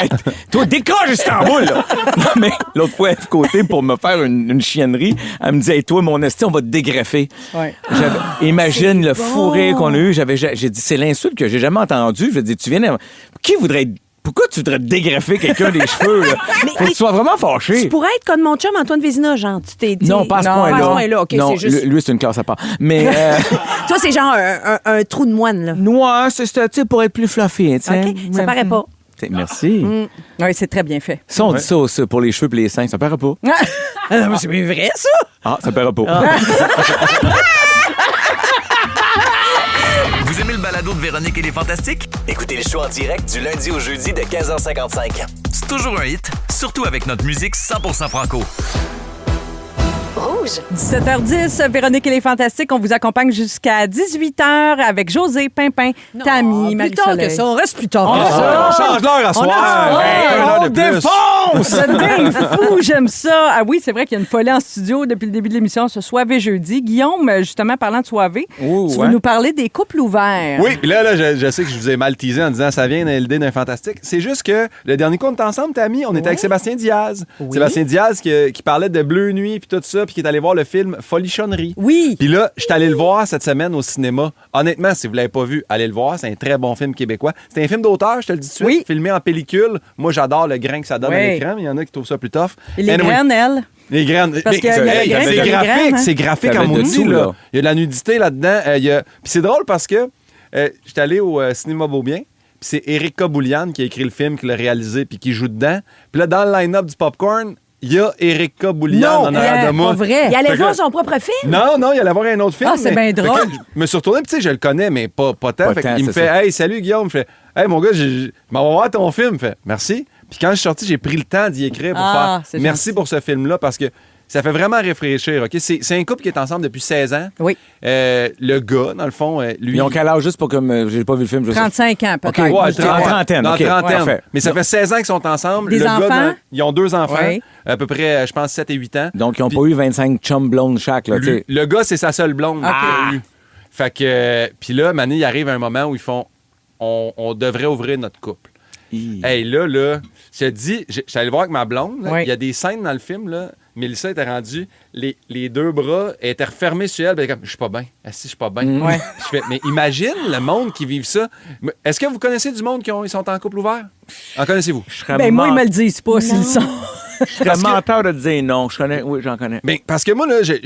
Hey, toi, décroche Istanbul, là. Non, mais l'autre fois, à côté, pour me faire une chiennerie, elle me dit, hey, toi, mon esti, on va te dégreffer. Ouais. Imagine le fou rire qu'on a eu. J'ai dit, c'est l'insulte que j'ai jamais entendue. Je dis, tu viens... Qui voudrait... Pourquoi tu voudrais dégreffer quelqu'un des cheveux, là? Faut que tu sois vraiment fâché. Tu pourrais être comme mon chum Antoine Vézina, genre. Tu t'es dit. Non, pas à ce Non, point-là. pas à ce point-là, OK, non, c'est juste. lui, c'est une classe à part. Mais... Toi, c'est genre un trou de moine, là. noir, c'est tu sais, pour être plus fluffy, tu sais. OK? Ça paraît pas. Merci. Oui, c'est très bien fait. Ça, on dit ça pour les cheveux et les seins, ça paraît pas. C'est bien vrai, ça. Ah, ça paraît pas. Vous aimez le balado de Véronique et les Fantastiques? Écoutez le show en direct du lundi au jeudi de 15h55. C'est toujours un hit, surtout avec notre musique 100% franco. Rouge. 17h10, Véronique et les Fantastiques, on vous accompagne jusqu'à 18h avec José, Pimpin, Tammy, Plus tard que Marie-Soleil. ça, on reste plus tard que On ça. change l'heure à soir. Un heure de plus. Vous êtes bien fou, j'aime ça. Ah oui, c'est vrai qu'il y a une folie en studio depuis le début de l'émission, ce soirée jeudi. Guillaume, justement, parlant de soirée, tu veux nous parler des couples ouverts. Oui, puis là, je sais que je vous ai mal teasé en disant ça vient d'un LD d'un fantastique. C'est juste que le dernier coup, on était ensemble, Tammy, on était avec Sébastien Diaz. Oui. Sébastien Diaz qui parlait de Bleu Nuit puis tout ça, puis qui est allé voir le film Folichonnerie. Oui. Puis là, je suis allé le voir cette semaine au cinéma. Honnêtement, si vous l'avez pas vu, allez le voir. C'est un très bon film québécois. C'est un film d'auteur, je te le dis tout de suite. Oui. Filmé en pellicule. Moi, j'adore le grain que ça donne à Oui. l'écran, mais il y en a qui trouvent ça plus tough. Et les Anyway. graines, elles. Les graines. Parce qu'il y a le grain, c'est il y a les graphique, graines, hein? c'est graphique Ça en va de maudit, tout, là. là. Il y a de la nudité là-dedans. Puis c'est drôle parce que j'étais allé au Cinéma Beaubien, puis c'est Éric Kaboulian qui a écrit le film, qui l'a réalisé, puis qui joue dedans. Puis là, dans le line-up du popcorn, il y a Éric Kaboulian en arrière de moi. Pas vrai. Il allait Fait voir que- son propre film. Non, il allait voir un autre film. Ah, c'est mais- bien fait que drôle. Je me suis retourné, puis tu sais, je le connais, mais pas tant. Pas Fait tant, il me c'est fait ça. Hey, salut Guillaume. Je fais Hey, mon gars, je m'en vais voir ton film. Je fais Merci. Puis quand je suis sorti, j'ai pris le temps d'y écrire pour Ah, faire c'est merci gentil. pour ce film-là parce que ça fait vraiment réfléchir. OK? C'est un couple qui est ensemble depuis 16 ans. Oui. Le gars, dans le fond, lui. Ils ont quel âge juste pour que j'ai pas vu le film? Je sais. 35 ans, peut-être. OK. Ouais, En trentaine, Dans OK. trentaine. Parfait. Mais ça fait 16 ans qu'ils sont ensemble. Des le gars, enfants? ils ont 2 enfants. Oui. À peu près, je pense, 7 et 8 ans. Donc, ils n'ont Puis- pas eu 25 chums blondes chaque, là, tu sais. Le gars, c'est sa seule blonde. OK. qu'il a eu. Fait que, puis là, Mané, il arrive un moment où ils font on devrait ouvrir notre couple. Hey, là, je te dis, j'étais allé voir avec ma blonde. là. Oui. Il y a des scènes dans le film, là. Mélissa était rendue, les deux bras étaient refermés sur elle. Elle était comme, je suis pas bien. Si, je suis pas bien. Ouais. Je fais, mais imagine le monde qui vit ça. Est-ce que vous connaissez du monde ils sont en couple ouvert? En connaissez-vous? Je serais Ben, moi, ils ment- me le disent pas s'ils sont. je serais menteur de te dire non. Je connais, oui, j'en connais. Ben, parce que moi, là, je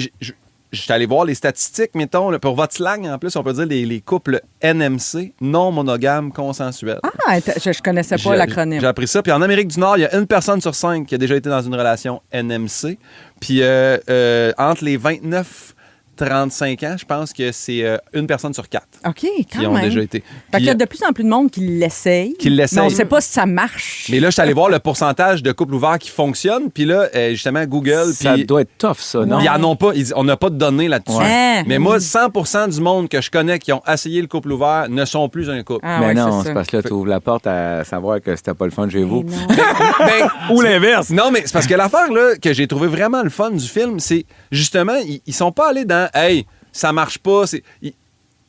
suis allé voir les statistiques, mettons, là, pour votre slang, en plus, on peut dire les couples NMC, non monogames consensuels. Ah, je connaissais pas J'ai l'acronyme. appris ça. Puis en Amérique du Nord, il y a 1 personne sur 5 qui a déjà été dans une relation NMC. Puis entre les 29-35 ans, je pense que c'est 1 personne sur 4 OK, quand qui ont même. déjà été. Fait Puis, qu'il y a de plus en plus de monde qui l'essaye. Qui l'essaye. Mais on sait pas si ça marche. mais là, je suis allé voir le pourcentage de couples ouverts qui fonctionnent. Puis là, justement, Google. Ça puis doit être tough, ça, non? ils en ont pas. On n'a pas de données là-dessus. Ouais. Mais moi, 100% du monde que je connais qui ont essayé le couple ouvert ne sont plus un couple. Ah, Mais ouais, non, c'est c'est ça. parce que là, tu ouvres la porte à savoir que c'était pas le fun chez vous. Ben, Ou l'inverse. non, mais c'est parce que l'affaire là, que j'ai trouvé vraiment le fun du film, c'est justement, ils sont pas allés dans « Hey, ça marche pas ».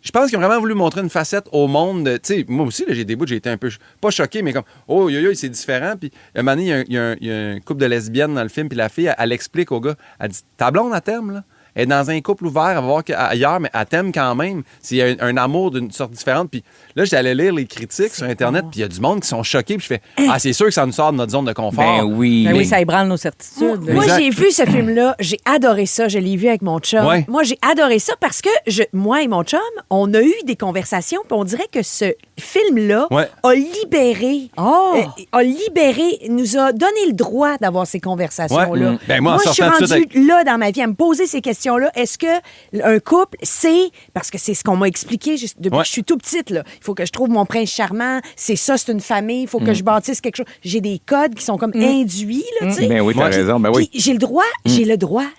Je pense qu'ils ont vraiment voulu montrer une facette au monde. Tu sais, moi aussi, là, j'ai des bouts, j'ai été un peu, pas choqué, mais comme « Oh, yo, c'est différent ». Puis, un moment donné, il y a un couple de lesbiennes dans le film, puis la fille, elle explique au gars, elle dit « Ta blonde, à terme, là, elle est dans un couple ouvert, elle va voir ailleurs, mais elle t'aime quand même. C'est un amour d'une sorte différente. » Puis là, j'allais lire les critiques sur Internet, puis il y a du monde qui sont choqués, puis je fais « Ah, c'est sûr que ça nous sort de notre zone de confort. » Ben oui. Ben oui, ça ébranle nos certitudes. là. Moi, Exact. j'ai vu ce film-là. J'ai adoré ça. Je l'ai vu avec mon chum. Ouais. Moi, j'ai adoré ça parce que moi et mon chum, on a eu des conversations, puis on dirait que ce film-là Ouais. a libéré, Oh! nous a donné le droit d'avoir ces conversations-là. Ouais. Ben, moi, en je suis sortant tout de rendue suite là dans ma vie à me poser ces questions-là. Est-ce que un couple, c'est... Parce que c'est ce qu'on m'a expliqué depuis Ouais. que je suis tout petite, là. Il faut que je trouve mon prince charmant. C'est ça, c'est une famille. Il faut que je bâtisse quelque chose. J'ai des codes qui sont comme induits, là, tu sais. Ben oui, t'as Ouais. raison. Ben oui. Puis j'ai le droit,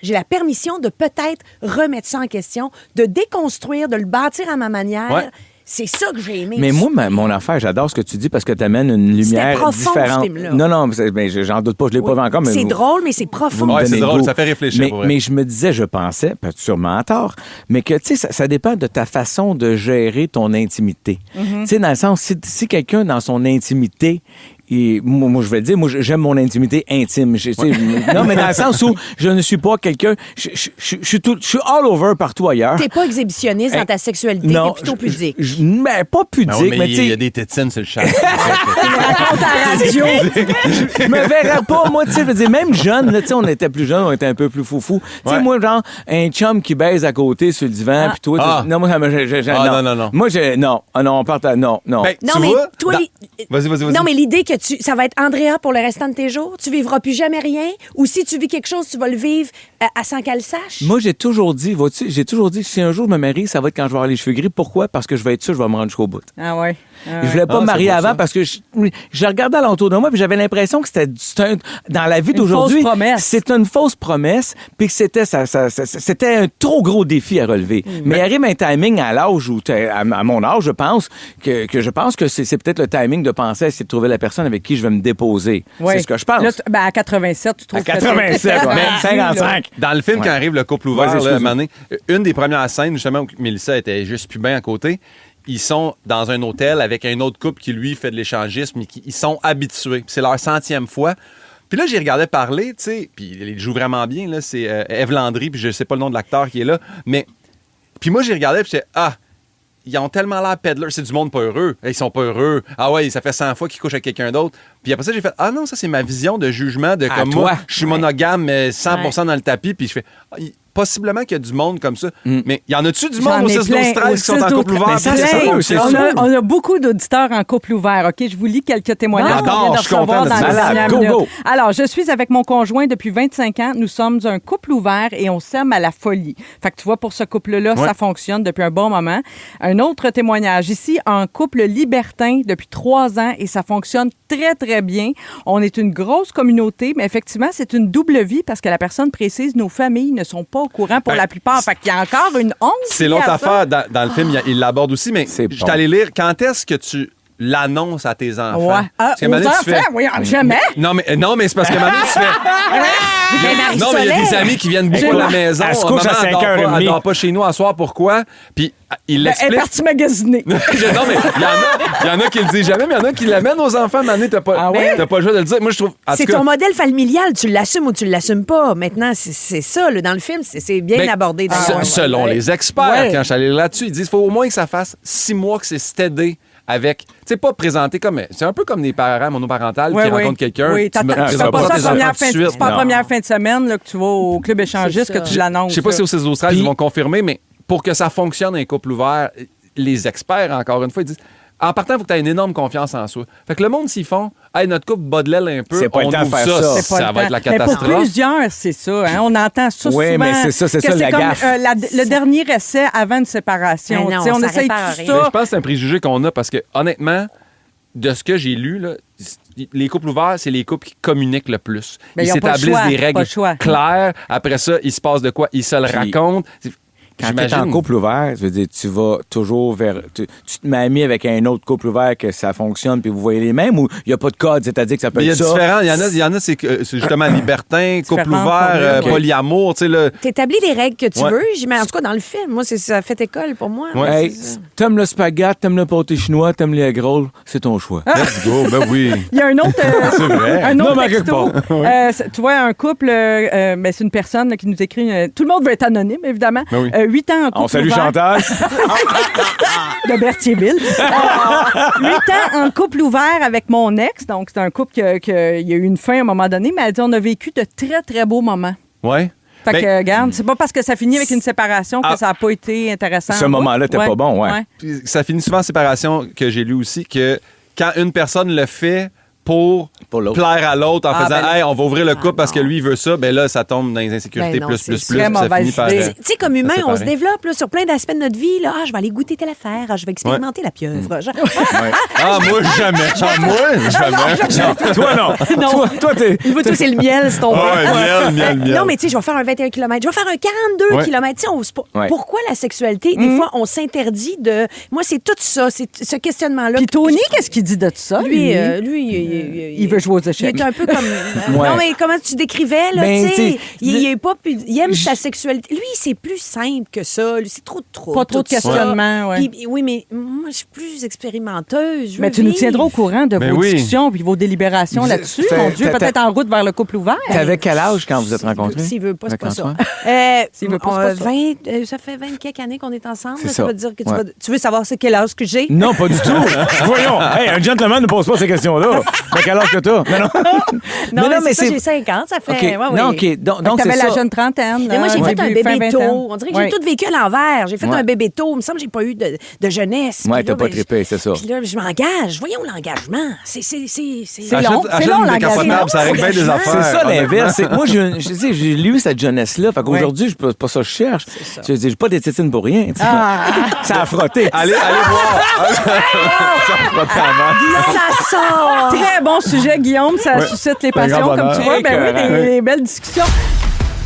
j'ai la permission de peut-être remettre ça en question, de déconstruire, de le bâtir à ma manière. Ouais. C'est ça que j'ai aimé. Mais moi, mon affaire, j'adore ce que tu dis parce que tu amènes une lumière profond, ce différente. film-là. Non, j'en doute pas, je l'ai pas vu encore. Mais c'est vous- drôle, mais c'est vous profond. me Ouais, donnez c'est le drôle, goût. ça fait réfléchir, pour vrai. Mais je me disais, je pensais, peut-être sûrement à tort, mais que, tu sais, ça dépend de ta façon de gérer ton intimité. Tu sais, dans le sens, si quelqu'un, dans son intimité, et moi, je vais le dire, moi, j'aime mon intimité intime. Tu sais, non, mais dans le sens où je ne suis pas quelqu'un... Je suis all over partout ailleurs. T'es pas exhibitionniste dans ta sexualité, t'es plutôt pudique. Mais pas pudique, Ben oui, mais mais tu il y a sais... des tétines sur le chat. Raconte à la radio. Je me verrais pas, moi, tu sais, je veux dire, même jeune, là, tu sais, on était plus jeunes, on était un peu plus foufou. Tu sais, Ouais. moi, genre, un chum qui baise à côté sur le divan, puis toi, Ah. non, moi, ça me, Ah, non. Moi, non, on part à, non. Ben, Non, tu mais vois, toi, Vas-y. non, mais l'idée que ça va être Andrea pour le restant de tes jours? Tu vivras plus jamais rien? Ou si tu vis quelque chose, tu vas le vivre sans qu'elle le sache? Moi, j'ai toujours dit que si un jour je me marie, ça va être quand je vais avoir les cheveux gris. Pourquoi? Parce que je vais être sûr, je vais me rendre jusqu'au bout. Ah ouais. Je voulais pas me marier avant parce que je regardais alentour de moi puis j'avais l'impression que dans la vie d'aujourd'hui, c'est une fausse promesse puis que c'était un trop gros défi à relever. Mais il arrive un timing à l'âge où à mon âge, je pense que c'est peut-être le timing de penser à essayer de trouver la personne avec qui je vais me déposer. Oui. C'est ce que je pense. Là, à 87, tu trouves à 87, que ouais. 55. Dans le film, quand arrive le couple ouvert, Vas-y, là, à un moment donné, une des premières scènes, justement, où Mélissa était juste plus bien à côté, ils sont dans un hôtel avec un autre couple qui, lui, fait de l'échangisme. Ils sont habitués. C'est leur 100e fois. Puis là, j'y regardais parler, tu sais, puis il joue vraiment bien, là. C'est Ève Landry, puis je sais pas le nom de l'acteur qui est là. Mais, puis moi, j'y regardais, puis j'étais, ils ont tellement l'air peddler. C'est du monde pas heureux. Ils sont pas heureux. Ah ouais, ça fait 100 fois qu'ils couchent avec quelqu'un d'autre. Puis après ça, j'ai fait, non, ça, c'est ma vision de jugement de comme moi, je suis monogame, mais 100% dans le tapis. Puis je fais, possiblement qu'il y a du monde comme ça. Mais y en a-tu du monde au 6-12-13 qui sont en couple ouvert? On a beaucoup d'auditeurs en couple ouvert. OK, je vous lis quelques témoignages qu'on vient de recevoir dans les dernières minutes. Alors, je suis avec mon conjoint depuis 25 ans. Nous sommes un couple ouvert et on s'aime à la folie. Fait que tu vois, pour ce couple-là, ça fonctionne depuis un bon moment. Un autre témoignage. Ici, un couple libertin depuis 3 ans et ça fonctionne très, très bien. On est une grosse communauté, mais effectivement, c'est une double vie parce que la personne précise, nos familles ne sont pas au courant pour la plupart. Fait qu'il y a encore une honte. C'est l'autre affaire. Dans le film, il l'aborde aussi, mais je suis allé lire. Quand est-ce que tu l'annonces à tes enfants? Ouais. Aux enfants? Oui, jamais. Non, mais c'est parce que maintenant, tu fais... Non, mais il y a des amis qui viennent beaucoup à la maison. Elle se couche à 5h30. Elle dort pas chez nous à soir. Pourquoi? Puis il l'explique. Elle est partie magasiner. Non, mais il y en a qui le disent jamais, mais il y en a qui l'amènent aux enfants. Maintenant, t'as pas le choix de le dire. Moi, je trouve... C'est ton modèle familial. Tu l'assumes ou tu l'assumes pas. Maintenant, c'est ça. Là, dans le film, c'est bien abordé. Selon les experts, quand je suis allé là-dessus, ils disent qu'il faut au moins que ça fasse 6 mois que c'est stédé avec... Tu sais, pas présenté comme... C'est un peu comme des parents monoparentales qui rencontrent quelqu'un. Oui, tu fais pas ça c'est pas la première fin de semaine là, que tu vas au club échangiste que tu l'annonces. Je sais pas si au 6-12-13, ils vont confirmer, mais pour que ça fonctionne un couple ouvert, les experts, encore une fois, ils disent... En partant, il faut que tu aies une énorme confiance en soi. Fait que le monde, s'ils font, notre couple bat de l'aile un peu, c'est pas on le temps de faire ça. Ça va être la catastrophe. Mais pour plusieurs, c'est ça. Hein? On entend ça souvent. Oui, mais c'est ça la gaffe. Le dernier essai avant une séparation. Non, on essaye tout ça. Mais je pense que c'est un préjugé qu'on a parce que, honnêtement, de ce que j'ai lu, là, les couples ouverts, c'est les couples qui communiquent le plus. Ils s'établissent des règles claires. Après ça, il se passe de quoi? Ils se le racontent. Quand tu es en couple ouvert, je veux dire, tu vas toujours vers... Tu te mets ami avec un autre couple ouvert que ça fonctionne puis vous voyez les mêmes ou il n'y a pas de code, c'est-à-dire que ça peut être ça? Il y a différents. Il y en a c'est justement libertin, couple ouvert, polyamour. Tu établis les règles que tu veux. Mais en tout cas, dans le film, moi, ça fait école pour moi. Ouais. T'aimes le spaghette, t'aimes le pâté chinois, t'aimes les egg rolls, c'est ton choix. Let's go, ben oui. Il y a un autre... c'est vrai. Un autre texto. Tu vois, un couple, c'est une personne qui nous écrit... tout le monde veut être anonyme, évidemment. 8 ans en couple. On salue Chantal. De Berthierville. 8 ans en couple ouvert avec mon ex. Donc, c'est un couple qui a eu une fin à un moment donné, mais elle dit on a vécu de très, très beaux moments. Oui. Fait que, regarde, c'est pas parce que ça finit avec une séparation que ça n'a pas été intéressant. Ce moment-là, t'es pas bon, ouais. Puis ça finit souvent en séparation, que j'ai lu aussi, que quand une personne le fait pour plaire à l'autre en faisant hey, on va ouvrir le couple parce que lui il veut ça, ben là ça tombe dans les insécurités plus ça finit par tu sais comme humain on se développe là, sur plein d'aspects de notre vie là, je vais aller goûter telle affaire, je vais expérimenter la pieuvre. Moi jamais. Toi non. Toi t'es c'est le miel, c'est ton miel. Non mais tu sais je vais faire un 21 km, je vais faire un 42 km, tu sais pourquoi la sexualité des fois on s'interdit de moi c'est tout ça, c'est ce questionnement là. Puis Tony qu'est-ce qu'il dit de ça? Lui il veut jouer aux échecs. Il est un peu comme... Non, mais comment tu décrivais, là, tu sais, il aime sa sexualité. Lui, c'est plus simple que ça. Lui, c'est trop. Pas trop de questionnement, oui. Oui, mais moi, je suis plus expérimenteuse. Mais tu nous tiendras au courant de vos discussions puis vos délibérations là-dessus. Mon Dieu, peut-être en route vers le couple ouvert. T'avais quel âge quand vous êtes rencontrés? S'il veut pas, c'est pas ça. S'il veut pas, c'est pas ça. Ça fait 20 quelques années qu'on est ensemble. Ça veut dire que tu veux savoir c'est quel âge que j'ai? Non, pas du tout. Voyons. Un gentleman ne pose pas ces questions-là. Mais quel âge que t'as? Non, mais c'est ça, j'ai 50, ça fait... OK. ouais, Non, ouais. OK. Donc, T'avais c'est la ça. jeune trentaine. Mais moi, j'ai là, fait un début, fin bébé vingtaine. tôt. On dirait que Ouais. j'ai tout vécu à l'envers. J'ai fait Ouais. un bébé tôt. Il me semble que j'ai pas eu de jeunesse. Ouais, Puis t'as là, pas ben, trippé, c'est ça. Puis là, je m'engage. Voyons l'engagement. C'est long, Achète long, une l'engagement. décapotable, ça règle bien des affaires. C'est ça l'inverse. C'est que moi, j'ai lu cette jeunesse-là. Fait qu'aujourd'hui, c'est pas ça que je cherche. Je dis, j'ai pas des tétines pour rien. tu sais. Ça a frotté. Allez voir. Ça frotte avant. Ça sort. Très bon sujet, Guillaume. Ça suscite les C'est un passions, grand comme tu vois. Ben oui, bonheur. des belles discussions.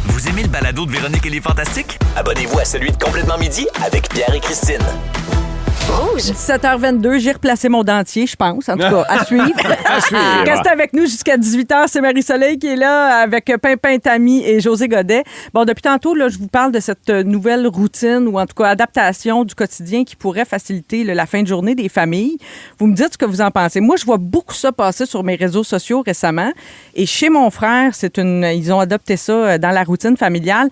Vous aimez le balado de Véronique et les Fantastiques? Abonnez-vous à celui de Complètement Midi avec Pierre et Christine. 7h22, j'ai replacé mon dentier, je pense. En tout cas, à suivre. Restez avec nous jusqu'à 18h. C'est Marie-Soleil qui est là avec Pimpin Tami et José Godet. Bon, depuis tantôt, là, je vous parle de cette nouvelle routine ou en tout cas adaptation du quotidien qui pourrait faciliter la fin de journée des familles. Vous me dites ce que vous en pensez. Moi, je vois beaucoup ça passer sur mes réseaux sociaux récemment. Et chez mon frère, ils ont adopté ça dans la routine familiale.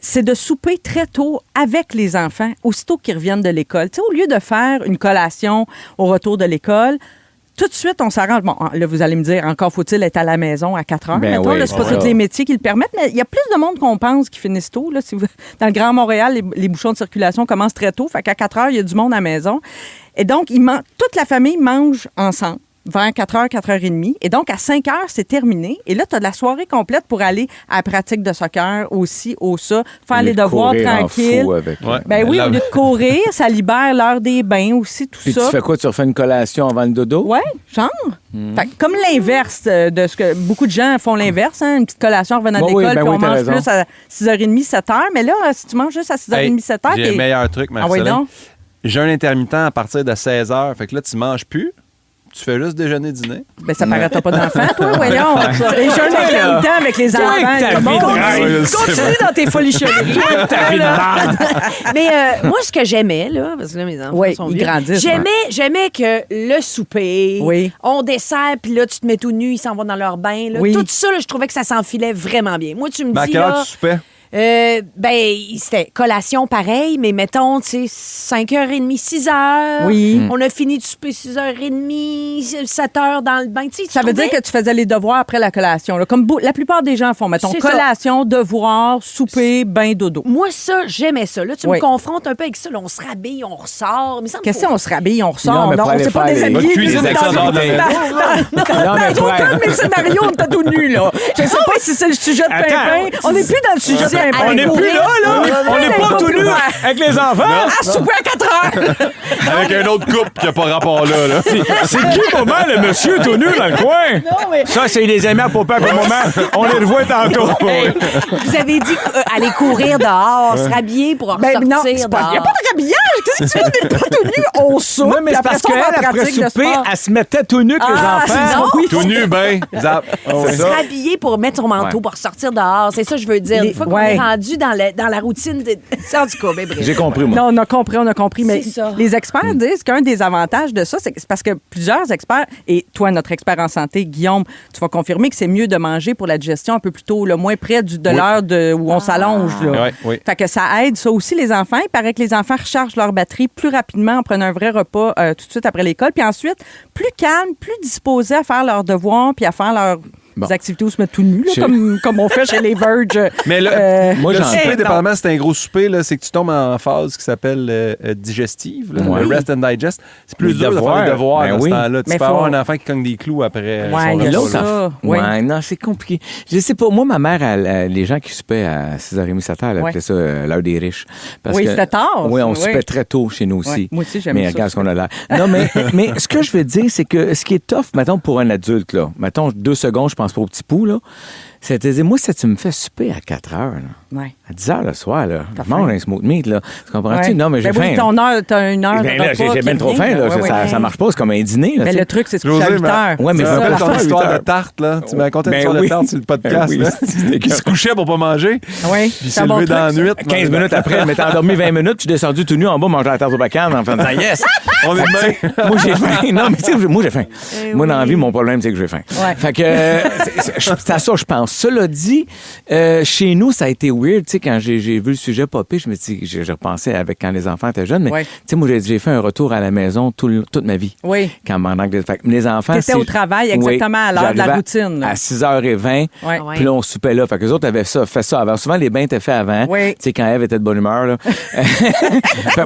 C'est de souper très tôt avec les enfants, aussitôt qu'ils reviennent de l'école. Tu sais, au lieu de faire une collation au retour de l'école, tout de suite, on s'arrange. Bon, là, vous allez me dire, encore faut-il être à la maison à 4 heures. Ben Mettons, oui, là, c'est pas voilà. tous les métiers qui le permettent, mais il y a plus de monde qu'on pense qui finissent tôt. Là, dans le Grand Montréal, les bouchons de circulation commencent très tôt. Fait qu'à 4 heures, il y a du monde à la maison. Et donc, toute la famille mange ensemble. Vers 4h, 4h30. Et donc, à 5h, c'est terminé. Et là, tu as de la soirée complète pour aller à la pratique de soccer, aussi, au ça, faire les devoirs tranquilles. Ouais. Ben oui, au lieu de courir, ça libère l'heure des bains aussi, tout Puis ça. tu fais quoi? Tu refais une collation avant le dodo? Ouais, genre. Fait que comme l'inverse de ce que beaucoup de gens font l'inverse, hein, une petite collation en revenant de Oui, l'école, ben puis oui, on t'as mange raison. plus à 6h30, 7h. Mais là, si tu manges juste à 6h30, 7h, J'ai le meilleur truc, Ah oui, Marie-Soleil. donc. Jeûne intermittent à partir de 16h. Fait que là, tu manges plus. Tu fais juste déjeuner-dîner. Ben, ça paraît pas d'enfant, toi, voyons. Les jeunes intermittents avec les enfants. ta Bon, vie de rêve. continue dans tes folichonneries. Mais moi, ce que j'aimais, là, parce que là, mes enfants Oui, sont ils vieux, grandissent, j'aimais que le souper, Oui. on dessert, puis là, tu te mets tout nu, ils s'en vont dans leur bain. Là. Oui. Tout ça, là, je trouvais que ça s'enfilait vraiment bien. Moi, tu me Mais à dis, quelle heure là, tu soupais? c'était collation pareil, mais mettons, tu sais, 5h30, 6h. Oui. On a fini de souper 6h30, 7h dans le bain. Tu sais, Ça veut dire que tu faisais les devoirs après la collation. Là. Comme la plupart des gens font, mettons, C'est ça. collation, devoirs, souper, bain, dodo. Moi, ça, j'aimais ça. Là, tu Oui. me confrontes un peu avec ça. Là, on se rhabille, on ressort. Mais ça me Qu'est-ce qu'on se rhabille, on ressort? Non, mais pour on aller s'est pas faire les- déshabillé. Va cuisiner avec ça en dehors de la maison. Non, mais pour Aucun de mes scénarios, on était tout nus, là. Je sais pas si c'est le sujet de Attends. Pimpin. On n'est plus dans le sujet de Pimpin. On n'est plus là, là! On n'est pas tout nus avec les enfants! À souper à 4 heures. Avec un autre couple qui n'a pas rapport là. C'est qui, moment, le monsieur tout nu dans le coin? Ça, c'est les amis à papa pour le moment. On les revoit tantôt. Vous avez dit aller courir dehors, se rhabiller pour Ben ressortir non, il n'y a dehors. pas de rhabillage. Qu'est-ce que tu fais? On n'est pas tout nu. On soupe. Non, mais puis c'est parce ça, on va en qu'elle, après pratique de souper, sport. elle se mettait tout nu que les Ah, enfants. non. Tout nu, ben. Zap. C'est Se ça. rhabiller pour mettre son manteau, Ouais. pour sortir dehors. C'est ça que je veux dire. Une fois qu'on Ouais. est rendu dans la routine, en tout cas, ben bref. J'ai compris, moi. Non, on a compris. Mais C'est ça. les experts disent qu'un des avantages de ça, c'est parce que plusieurs experts, et toi, notre expert en santé, Guillaume, tu vas confirmer que c'est mieux de manger pour la digestion un peu plus tôt, le moins près de l'heure où on s'allonge. Là. Oui. Fait que ça aide ça aussi les enfants. Il paraît que les enfants rechargent leur batterie plus rapidement en prenant un vrai repas tout de suite après l'école. Puis ensuite, plus calmes, plus disposés à faire leurs devoirs puis à faire leurs activités où se mettre tout nu, là, comme on fait chez les Verge. Mais là, moi, le j'en- souper, non. dépendamment si c'est un gros souper, là, c'est que tu tombes en phase qui s'appelle digestive, là, Ouais. le rest and digest. C'est plus Les dur de faire devoirs. les devoirs Ben dans oui. ce temps-là. Tu Mais peux faut- avoir un enfant qui cogne des clous après Ouais, son il y a repas, ça. là. Oui. Ouais, non, c'est compliqué. Je sais pas. Moi, ma mère, les gens qui soupaient à 6h30, 7h, elle appelait Ouais. ça l'heure des riches. Parce Oui, que- c'était tard. Oui, on Oui. soupait très tôt chez nous aussi. Ouais, moi aussi, j'aime mais ça, regarde ce ça. qu'on a l'air. Non, mais ce que je veux dire, c'est que ce qui est tough, mettons, pour un adulte, là, mettons 2 secondes, je pense pas au petit pouls, là, c'est-à-dire, moi, si tu me fais souper à 4 heures, là, Ouais. à 10 heures le soir, là, T'as je mange faim. un smoked meat, là. Tu comprends-tu? Ouais. Non, mais j'ai Ben oui, faim. t'as une heure de Ben là, repas j'ai qui bien trop vient, faim, là. Ouais, Ça marche pas, c'est comme un dîner, là. Mais tu sais. le truc, c'est que tu couches à José, 8 heures. Ouais, mais Tu je me me rappelles couche ton à 8 histoire heures. de tarte, là. Tu m'as raconté une Ben histoire de oui. tarte sur le podcast, Ben oui, là. c'était Il se couchait pour pas manger. Oui, Puis il s'est levé dans la nuit. 15 minutes après, elle m'était endormi 20 minutes, puis je suis descendu tout nu en bas, manger la tarte au bacane en faisant yes! On est demain. Moi, j'ai faim. Non, mais tu sais, moi, j'ai faim. Moi, dans la vie, mon problème, c'est que j'ai faim. Ouais. Fait que c'est à ça, je pense. Cela dit, chez nous, ça a été weird, tu sais, quand j'ai vu le sujet popper, je me dis, j'ai repensé avec quand les enfants étaient jeunes, mais Ouais. tu sais, moi, j'ai fait un retour à la maison toute ma vie. Oui. Quand fait que les enfants... T'étais au travail exactement à l'heure de la routine, là. À 6h20, Ouais. puis là, on soupait là. Fait que les autres avaient fait ça avant. Souvent, les bains étaient faits avant. Oui. Tu sais, quand Ève était de bonne humeur, là.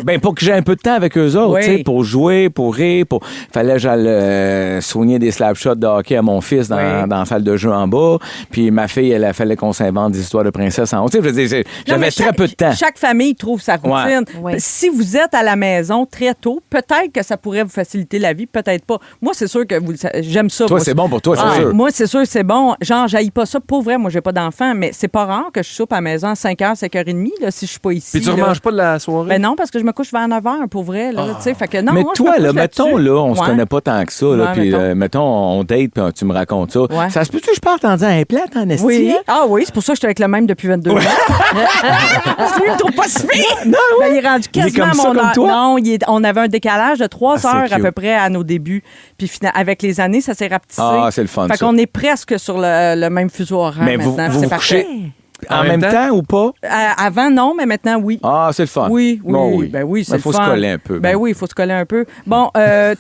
Ben, pour que j'ai un peu de temps avec eux autres, Oui. tu sais, pour jouer, pour rire, fallait que j'aille soigner des slap shots de hockey à mon fils dans la salle de jeu en bas. Puis ma fille, elle fallait qu'on s'invente des histoires de princesse en haut. Tu sais, je veux dire, Non, j'avais mais très peu de temps. Chaque famille trouve sa routine. Ouais. Si vous êtes à la maison très tôt, peut-être que ça pourrait vous faciliter la vie, peut-être pas. Moi, c'est sûr que j'aime ça. Toi, moi. c'est bon pour toi, c'est Ah, sûr. Moi, c'est sûr, c'est bon. Genre, j'haïs pas ça. Pour vrai, moi, j'ai pas d'enfant, mais c'est pas rare que je soupe à la maison à 5h, 5h30, là, si je suis pas ici. Puis tu là. remanges pas de la soirée? Ben non, parce que je me couche vers 9h, pour vrai. Là, tu sais, fait que non, Mais moi, je toi, me là, couche mettons, là-dessus. là, on se Ouais. connaît pas tant que ça, là, Ouais, puis mettons. mettons, on date, puis tu me racontes ça. Ouais. Ça se peut-tu que je parte en disant, un plat en esti? Oui. hein? Ah oui, c'est pour ça que je suis avec le même depuis 22 ans. C'est lui, il me trouve pas si pire. Non, Ben, il est rendu Il est quasiment comme à ça, mon comme heure. toi? Non, on avait un décalage de 3 c'est heures à cute. peu près à nos débuts. Puis avec les années, ça s'est rapetissé. Ah, c'est le fun, Fait ça. qu'on est presque sur le même fuseau horaire Mais maintenant. vous C'est vous parfait. couchez en même temps ou pas? Avant, non, mais maintenant, oui. Ah, c'est le fun. Oui, oui, Bon, ben oui, c'est Il le faut fun. se coller un peu. Ben oui, il faut se coller un peu. Bon,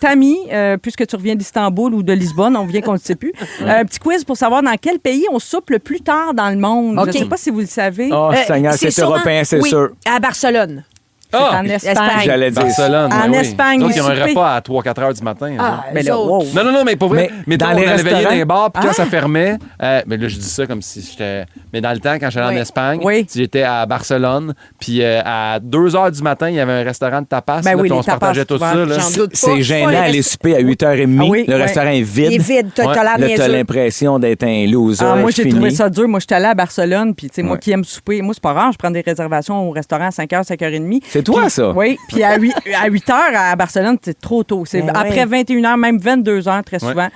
Tammy, puisque tu reviens d'Istanbul ou de Lisbonne, on vient qu'on ne sait plus. Petit quiz pour savoir dans quel pays on soupe le plus tard dans le monde. OK. Je ne sais pas si vous le savez. Oh, Seigneur, c'est sûrement- européen, c'est oui, sûr. à Barcelone. C'est en Espagne. Espagne. J'allais dire ça. Barcelone, En oui. Espagne, Donc, les ils ont un soupers. repas à 3-4 heures du matin. Ah, Mais eux là, autres. wow. Non, mais pour vrai. Mais Mettons, dans les on allait veiller restaurants? dans les bars, puis quand Ah. ça fermait, mais là, je dis ça comme si j'étais. Mais dans le temps, quand j'allais Oui. en Espagne, Oui. j'étais à Barcelone, puis à 2 heures du matin, il y avait un restaurant de tapas. Ben là, oui, puis on les se partageait tout tapas, ça. Là. j'en doute pas. C'est gênant pas aller les souper à 8h30. Ah oui, le ouais. restaurant est vide. Il est vide, t'as l'air Là, t'as niaiseux. l'impression d'être un loser. Ah, moi, j'ai fini. trouvé ça dur. Moi, je suis allée à Barcelone, puis, tu sais, moi Ouais. qui aime souper, moi, c'est pas rare, je prends des réservations au restaurant à 5h, 5h30. C'est toi, Puis- ça? Oui, puis à 8h à Barcelone, c'est trop tôt. C'est Ben après ouais. 21h, même 22h, très souvent.